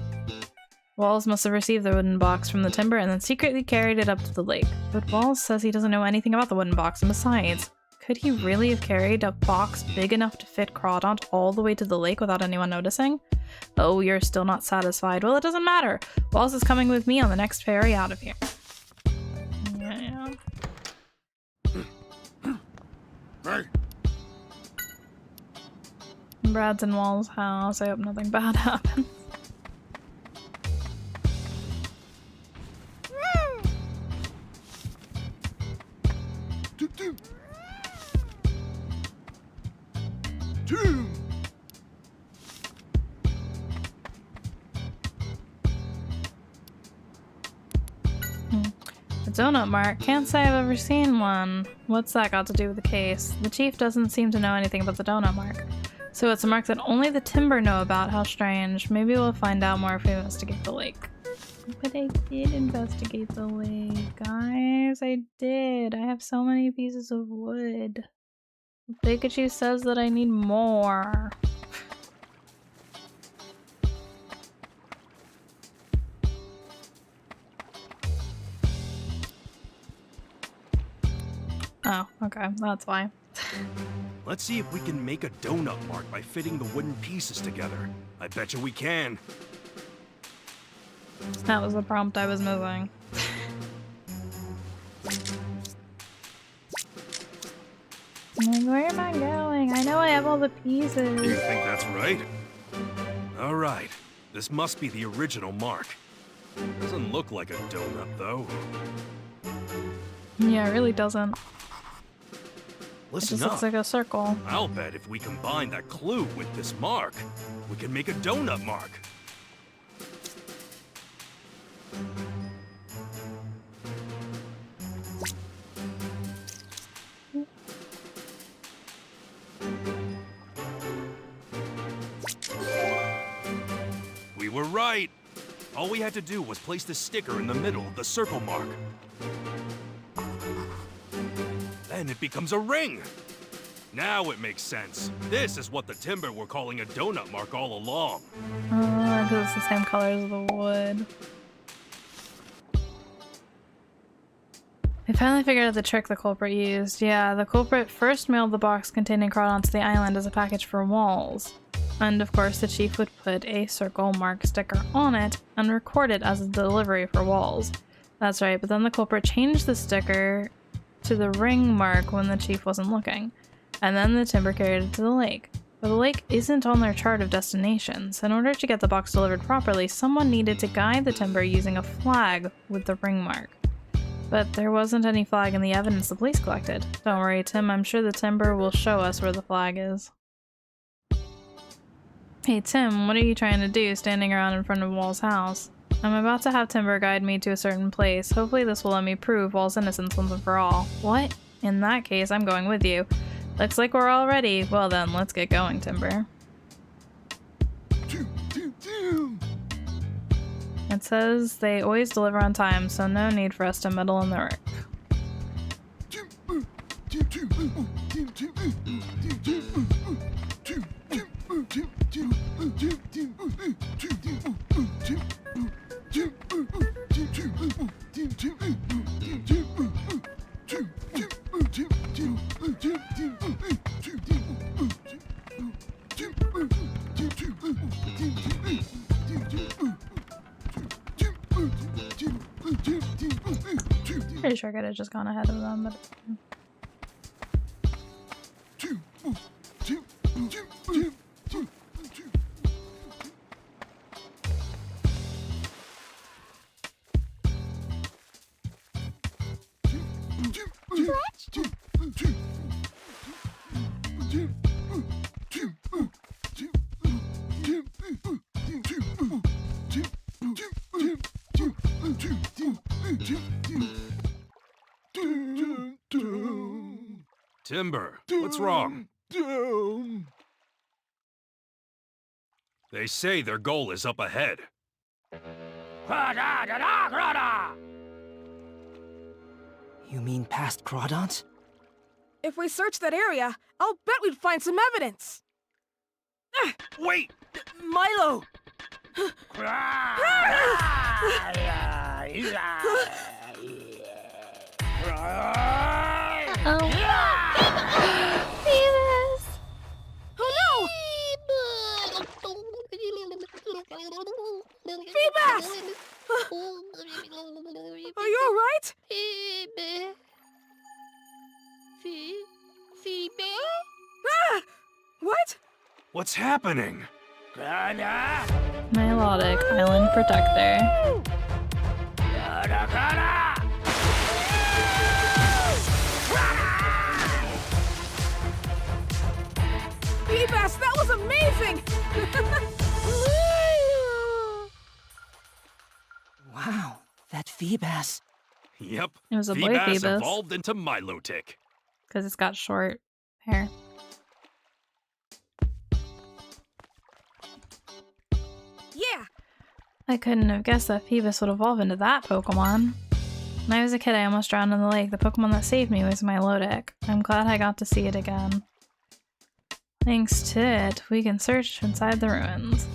A: Walls must have received the wooden box from the timber and then secretly carried it up to the lake. But Walls says he doesn't know anything about the wooden box, and besides, could he really have carried a box big enough to fit Crawdaunt all the way to the lake without anyone noticing? Oh, you're still not satisfied. Well, it doesn't matter. Walls is coming with me on the next ferry out of here. Yeah.
E: Hey!
A: Brad's in Walls' house. I hope nothing bad happens. The donut mark. Can't say I've ever seen one. What's that got to do with the case? The chief doesn't seem to know anything about the donut mark. So it's a mark that only the timber know about. How strange. Maybe we'll find out more if we investigate the lake. But I did investigate the lake, guys. I did. I have so many pieces of wood. Pikachu says that I need more. Oh, okay, that's why.
C: Let's see if we can make a donut mark by fitting the wooden pieces together. I bet you we can.
A: That was the prompt I was missing. Like, where am I going? I know I have all the pieces.
C: You think that's right? All right. This must be the original mark. Doesn't look like a donut, though.
A: Yeah, it really doesn't. It
C: Listen
A: just
C: up.
A: looks like a circle.
C: I'll bet if we combine that clue with this mark, we can make a donut mark. We were right. All we had to do was place the sticker in the middle of the circle mark. Then it becomes a ring. Now it makes sense. This is what the timber were calling a donut mark all along.
A: Oh, because it's the same color as the wood. I finally figured out the trick the culprit used. Yeah, the culprit first mailed the box containing Crawdaunt to the island as a package for Walls. And of course, the chief would put a circle mark sticker on it and record it as a delivery for Walls. That's right, but then the culprit changed the sticker to the ring mark when the chief wasn't looking. And then the timber carried it to the lake. But the lake isn't on their chart of destinations. In order to get the box delivered properly, someone needed to guide the timber using a flag with the ring mark. But there wasn't any flag in the evidence the police collected. Don't worry, Tim, I'm sure the timber will show us where the flag is. Hey Tim, what are you trying to do standing around in front of Wall's house? I'm about to have Timber guide me to a certain place. Hopefully this will let me prove Wall's innocence once and for all. What? In that case, I'm going with you. Looks like we're all ready. Well then, let's get going, Timber. It says they always deliver on time, so no need for us to meddle in the work. Pretty sure I could have just gone ahead of them, but...
C: Timber, what's wrong? They say their goal is up ahead.
B: You mean past Crawdaunt?
I: If we search that area, I'll bet we'd find some evidence.
C: Wait!
B: Milo!
A: Phoebus!
I: Oh no! Phoebus! Are you alright? Ah! What?
C: What's happening?
A: Melodic Island Protector.
I: Phoebus, that was amazing!
B: Wow, that Phoebus.
C: Yep.
A: It was a boy
C: Feebas
A: Phoebus.
C: evolved into Milotic.
A: Because it's got short hair.
I: Yeah,
A: I couldn't have guessed that Phoebus would evolve into that Pokemon. When I was a kid, I almost drowned in the lake. The Pokemon that saved me was Milotic. I'm glad I got to see it again. Thanks to it, we can search inside the ruins.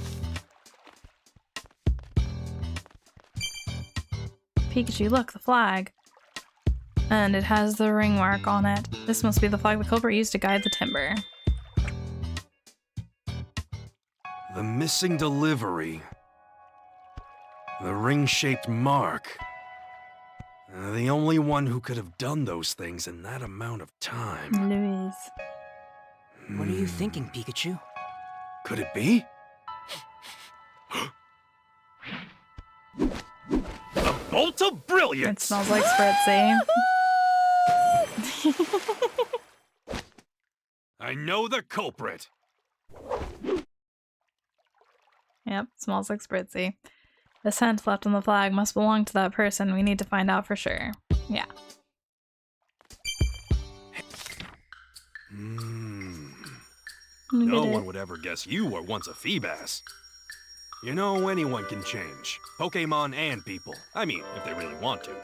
A: Pikachu, look, the flag. And it has the ring mark on it. This must be the flag the culprit used to guide the timber.
C: The missing delivery. The ring-shaped mark. The only one who could have done those things in that amount of time.
A: Louise.
B: What are you thinking, Pikachu?
C: Could it be? A bolt of
A: It
C: brilliance!
A: smells like Spritzy.
C: I know the culprit.
A: Yep, smells like Spritzy. The scent left on the flag must belong to that person. We need to find out for sure. Yeah.
C: No one would ever guess you were once a Feebas. You know, anyone can change. Pokemon and people. I mean, if they really want to.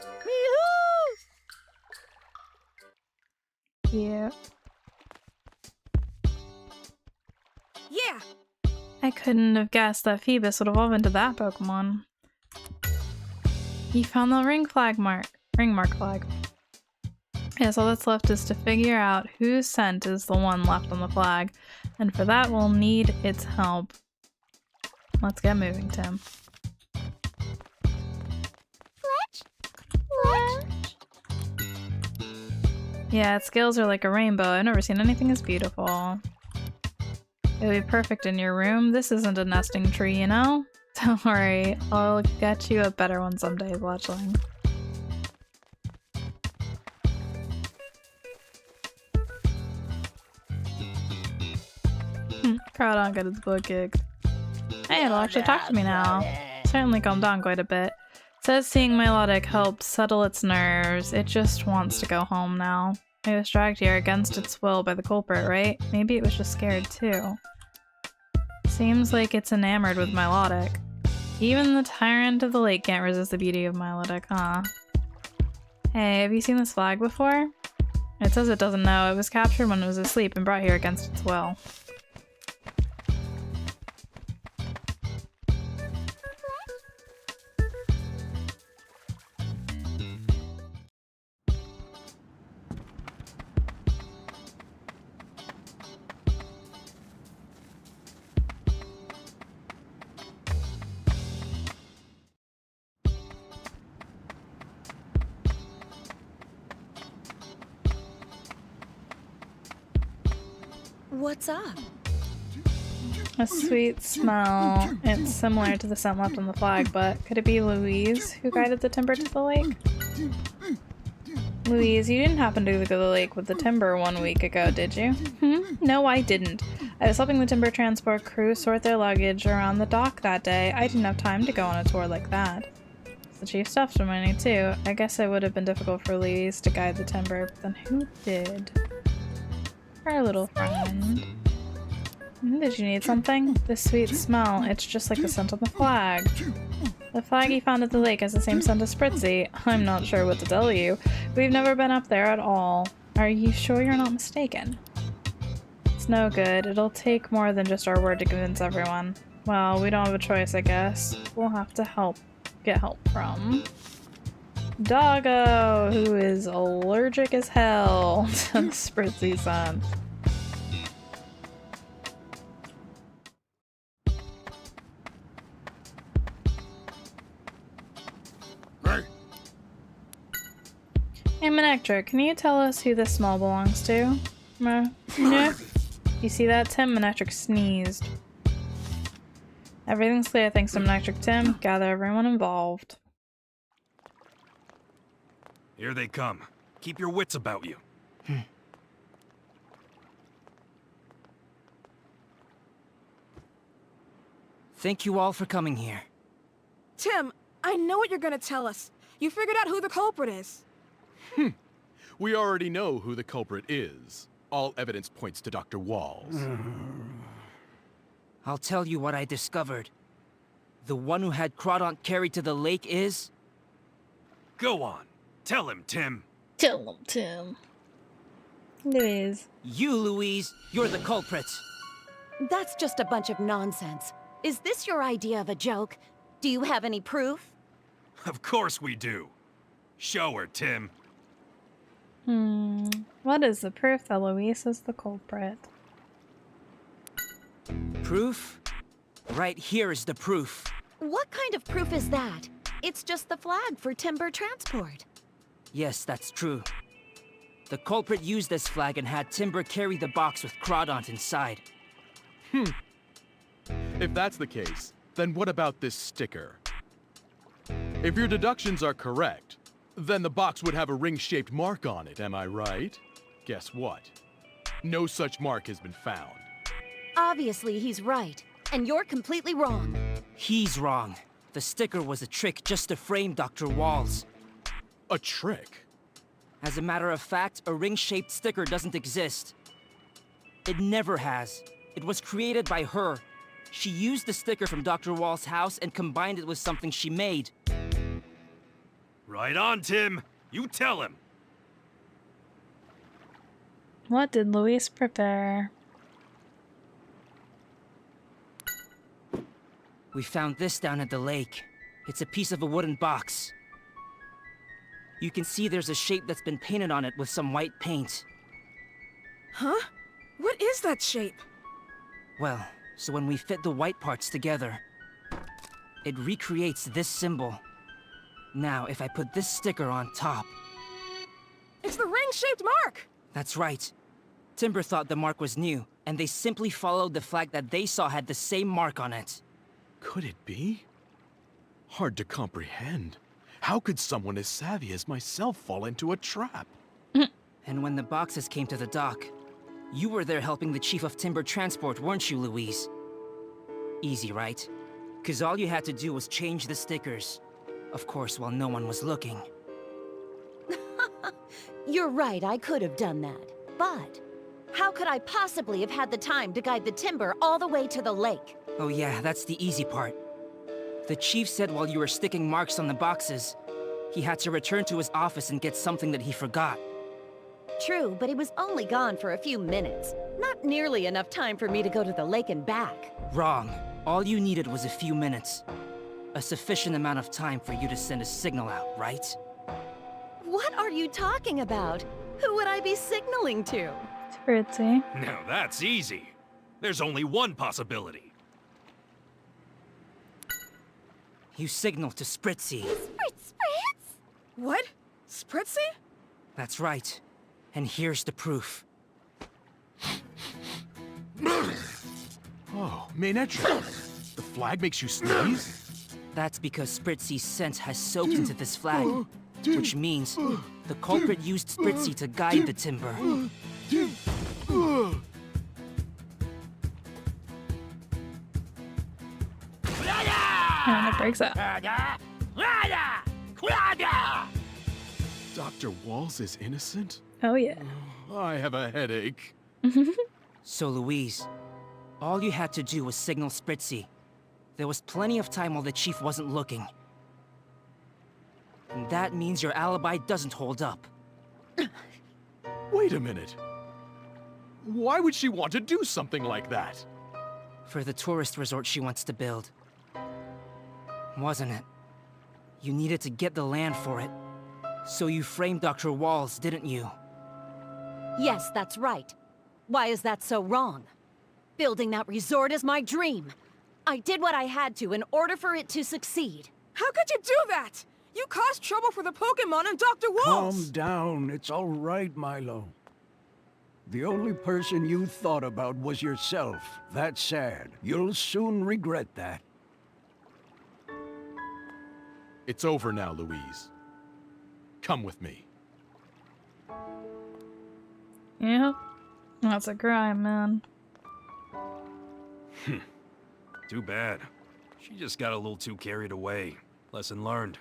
A: Yeah.
I: yeah.
A: I couldn't have guessed that Phoebus would evolve into that Pokemon. You found the ring mark flag. Yes, all that's left is to figure out whose scent is the one left on the flag, and for that we'll need its help. Let's get moving, Tim. Yeah, its scales are like a rainbow. I've never seen anything as beautiful. It would be perfect in your room. This isn't a nesting tree, you know? Don't worry, I'll get you a better one someday, Fletchling. Crowdon got his butt kicked. Hey, it'll actually talk to me now. Certainly calmed down quite a bit. Says seeing Milotic helped settle its nerves. It just wants to go home now. It was dragged here against its will by the culprit, right? Maybe it was just scared too. Seems like it's enamored with Milotic. Even the tyrant of the lake can't resist the beauty of Milotic, huh? Hey, have you seen this flag before? It says it doesn't know. It was captured when it was asleep and brought here against its will.
H: What's up?
A: A sweet smell. It's similar to the scent left on the flag, but could it be Louise who guided the timber to the lake? Louise, you didn't happen to go to the lake with the timber 1 week ago, did you? No, I didn't. I was helping the timber transport crew sort their luggage around the dock that day. I didn't have time to go on a tour like that. The chief stuff's for money too. I guess it would have been difficult for Louise to guide the timber, but then who did? Our little friend. Did you need something? This sweet smell, it's just like the scent on the flag. The flag you found at the lake has the same scent as Spritzy. I'm not sure what to tell you. We've never been up there at all. Are you sure you're not mistaken? It's no good. It'll take more than just our word to convince everyone. Well, we don't have a choice, I guess. We'll have to get help from Doggo, who is allergic as hell to Spritzy's son. Hey, Manectric, can you tell us who this small belongs to? No? You see that, Tim? Manectric sneezed. Everything's clear thanks to Manectric Tim. Gather everyone involved.
C: Here they come. Keep your wits about you.
B: Thank you all for coming here.
I: Tim, I know what you're gonna tell us. You figured out who the culprit is.
G: We already know who the culprit is. All evidence points to Dr. Walls.
B: I'll tell you what I discovered. The one who had Crawdaunt carried to the lake is...
C: Go on. Tell him, Tim.
A: Tell him, Tim. It is.
B: You, Louise. You're the culprit.
H: That's just a bunch of nonsense. Is this your idea of a joke? Do you have any proof?
C: Of course we do. Show her, Tim.
A: What is the proof that Luis is the culprit?
B: Proof? Right here is the proof.
H: What kind of proof is that? It's just the flag for timber transport.
B: Yes, that's true. The culprit used this flag and had Timber carry the box with Crawdaunt inside.
G: If that's the case, then what about this sticker? If your deductions are correct, then the box would have a ring-shaped mark on it, am I right? Guess what? No such mark has been found.
H: Obviously, he's right. And you're completely wrong.
B: He's wrong. The sticker was a trick just to frame Dr. Walls.
G: A trick?
B: As a matter of fact, a ring-shaped sticker doesn't exist. It never has. It was created by her. She used the sticker from Dr. Wall's house and combined it with something she made.
C: Right on, Tim. You tell him.
A: What did Luis prepare?
B: We found this down at the lake. It's a piece of a wooden box. You can see there's a shape that's been painted on it with some white paint.
I: Huh? What is that shape?
B: Well, so when we fit the white parts together, it recreates this symbol. Now, if I put this sticker on top...
I: It's the ring-shaped mark!
B: That's right. Timber thought the mark was new, and they simply followed the flag that they saw had the same mark on it.
G: Could it be? Hard to comprehend. How could someone as savvy as myself fall into a trap?
B: And when the boxes came to the dock, you were there helping the Chief of Timber Transport, weren't you, Louise? Easy, right? 'Cause all you had to do was change the stickers. Of course, while no one was looking.
H: You're right, I could have done that. But how could I possibly have had the time to guide the timber all the way to the lake?
B: Oh yeah, that's the easy part. The Chief said while you were sticking marks on the boxes, he had to return to his office and get something that he forgot.
H: True, but he was only gone for a few minutes. Not nearly enough time for me to go to the lake and back.
B: Wrong. All you needed was a few minutes. A sufficient amount of time for you to send a signal out, right?
H: What are you talking about? Who would I be signaling to?
A: Spritzy.
C: Now that's easy. There's only one possibility.
B: You signal to Spritzy.
H: Spritz!
I: What? Spritzy?
B: That's right. And here's the proof.
G: Oh, Manectric. The flag makes you sneeze?
B: That's because Spritzy's scent has soaked into this flag, which means the culprit used Spritzy to guide the timber.
A: And it breaks up.
G: Dr. Walls is innocent?
A: Oh yeah.
G: I have a headache.
B: So, Louise, all you had to do was signal Spritzy. There was plenty of time while the Chief wasn't looking. And that means your alibi doesn't hold up.
G: Wait a minute. Why would she want to do something like that?
B: For the tourist resort she wants to build. Wasn't it? You needed to get the land for it. So you framed Dr. Walls, didn't you?
H: Yes, that's right. Why is that so wrong? Building that resort is my dream. I did what I had to in order for it to succeed.
I: How could you do that? You caused trouble for the Pokemon and Dr. Walls!
J: Calm down. It's all right, Milo. The only person you thought about was yourself. That's sad. You'll soon regret that.
K: It's over now, Louise. Come with me.
A: Yep. That's a crime, man.
C: Too bad. She just got a little too carried away. Lesson learned.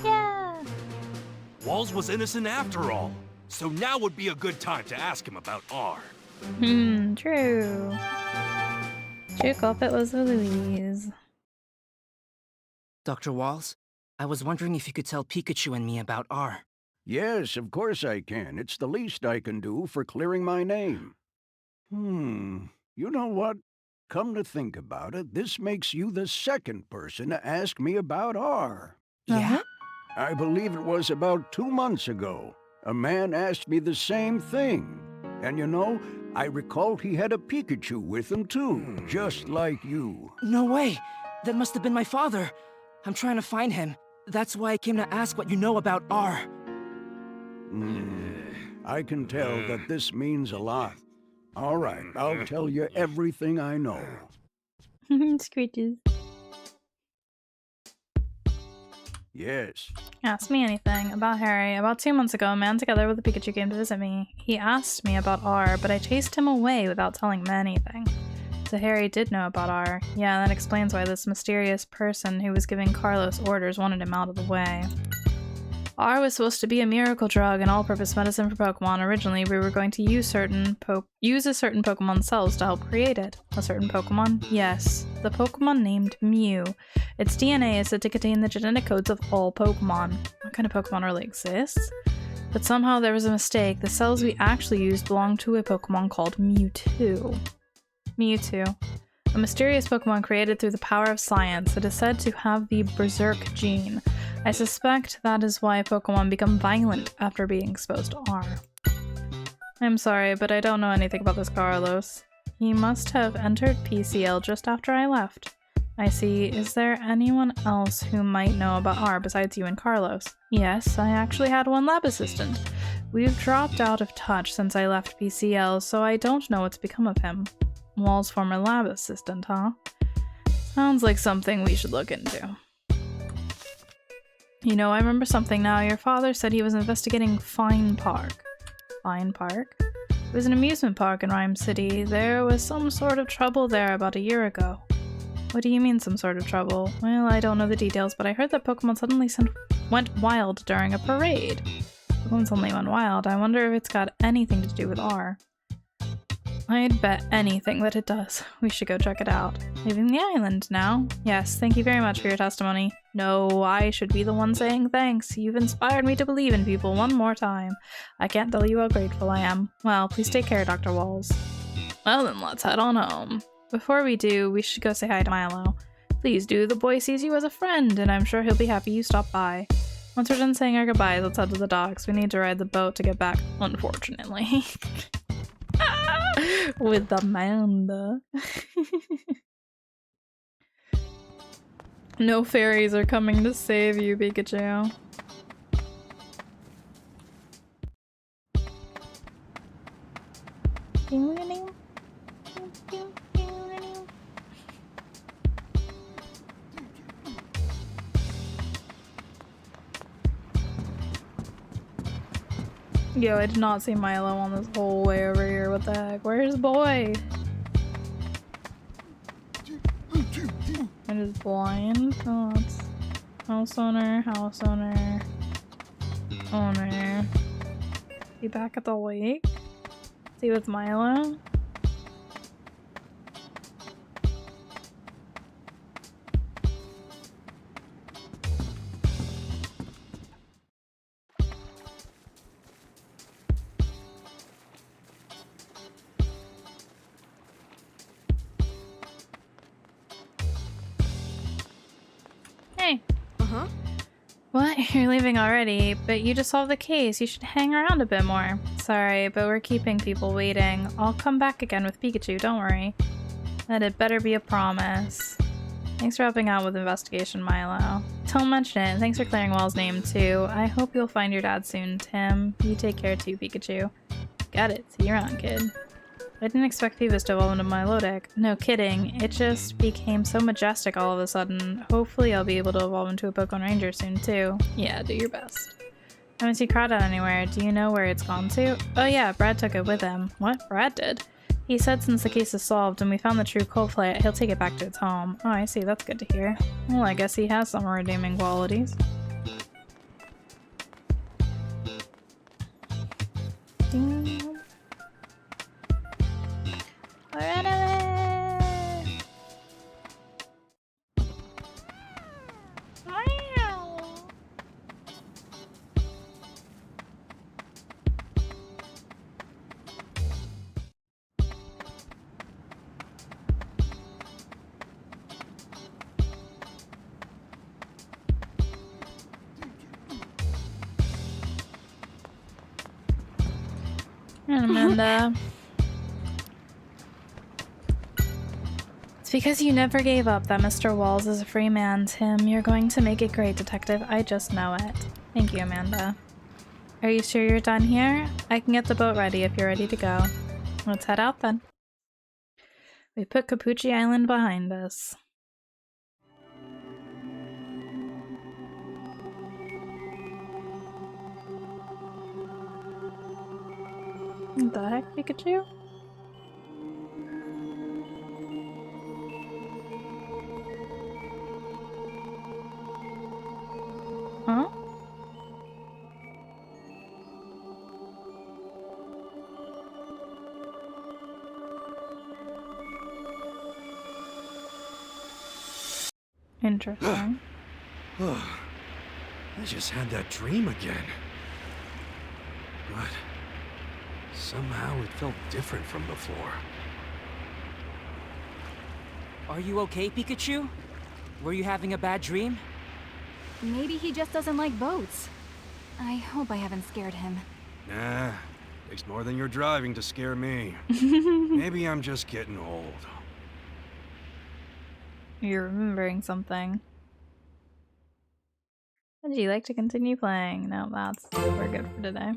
A: Yeah.
C: Walls was innocent after all. So now would be a good time to ask him about R.
A: True. True culprit was Louise.
B: Dr. Walls, I was wondering if you could tell Pikachu and me about R.
J: Yes, of course I can. It's the least I can do for clearing my name. You know what? Come to think about it, this makes you the second person to ask me about R.
B: Yeah?
J: I believe it was about 2 months ago. A man asked me the same thing. And you know, I recall he had a Pikachu with him too, just like you.
B: No way! That must have been my father. I'm trying to find him. That's why I came to ask what you know about R.
J: I can tell that this means a lot. All right, I'll tell you everything I know.
A: Screeches.
J: Yes.
A: Ask me anything. About Harry. About 2 months ago, a man together with a Pikachu came to visit me. He asked me about R, but I chased him away without telling him anything. So Harry did know about R. Yeah, that explains why this mysterious person who was giving Carlos orders wanted him out of the way. R was supposed to be a miracle drug, an all-purpose medicine for Pokemon. Originally, we were going to use a certain Pokemon cells to help create it. A certain Pokemon? Yes. The Pokemon named Mew. Its DNA is said to contain the genetic codes of all Pokemon. What kind of Pokemon really exists? But somehow there was a mistake. The cells we actually used belonged to a Pokemon called Mewtwo. Mewtwo. A mysterious Pokemon created through the power of science. It is said to have the Berserk gene. I suspect that is why Pokemon become violent after being exposed to R. I'm sorry, but I don't know anything about this Carlos. He must have entered PCL just after I left. I see. Is there anyone else who might know about R besides you and Carlos? Yes, I actually had one lab assistant. We've dropped out of touch since I left PCL, so I don't know what's become of him. Wall's former lab assistant, huh? Sounds like something we should look into. You know, I remember something now. Your father said he was investigating Fine Park. Fine Park? It was an amusement park in Rhyme City. There was some sort of trouble there about a year ago. What do you mean, some sort of trouble? Well, I don't know the details, but I heard that Pokemon suddenly went wild during a parade. Pokemon suddenly went wild. I wonder if it's got anything to do with R. I'd bet anything that it does. We should go check it out. Leaving the island now? Yes, thank you very much for your testimony. No, I should be the one saying thanks. You've inspired me to believe in people one more time. I can't tell you how grateful I am. Well, please take care, Dr. Walls. Well then, let's head on home. Before we do, we should go say hi to Milo. Please do. The boy sees you as a friend, and I'm sure he'll be happy you stopped by. Once we're done saying our goodbyes, let's head to the docks. We need to ride the boat to get back, unfortunately. With Amanda. No fairies are coming to save you, Pikachu. Yo, I did not see Milo on this whole way over here. What the heck? Where's boy? It is blind. Oh, it's house owner, owner. Be back at the lake? See what's Milo?
I: Uh-huh.
A: What? You're leaving already? But you just solved the case. You should hang around a bit more. Sorry, but we're keeping people waiting. I'll come back again with Pikachu, don't worry. And it better be a promise. Thanks for helping out with investigation, Milo. Don't mention it. Thanks for clearing Wall's name, too. I hope you'll find your dad soon, Tim. You take care, too, Pikachu. Got it. See you around, kid. I didn't expect Phoebus to evolve into Milotic. No kidding. It just became so majestic all of a sudden. Hopefully I'll be able to evolve into a Pokemon Ranger soon, too. Yeah, do your best. I haven't seen Crawdad anywhere. Do you know where it's gone to? Oh yeah, Brad took it with him. What? Brad did? He said since the case is solved and we found the true culprit, he'll take it back to its home. Oh, I see. That's good to hear. Well, I guess he has some redeeming qualities. Ding. Amanda. It's because you never gave up that Mr. Walls is a free man, Tim. You're going to make it great, Detective. I just know it. Thank you, Amanda. Are you sure you're done here? I can get the boat ready if you're ready to go. Let's head out then. We put Cappucci Island behind us. What the heck, Pikachu? Huh? Interesting.
C: I just had that dream again. But somehow it felt different from before.
B: Are you okay, Pikachu? Were you having a bad dream?
F: Maybe he just doesn't like boats. I hope I haven't scared him.
C: Nah, takes more than your driving to scare me. Maybe I'm just getting old.
A: You're remembering something. Would you like to continue playing? No, that's super good for today.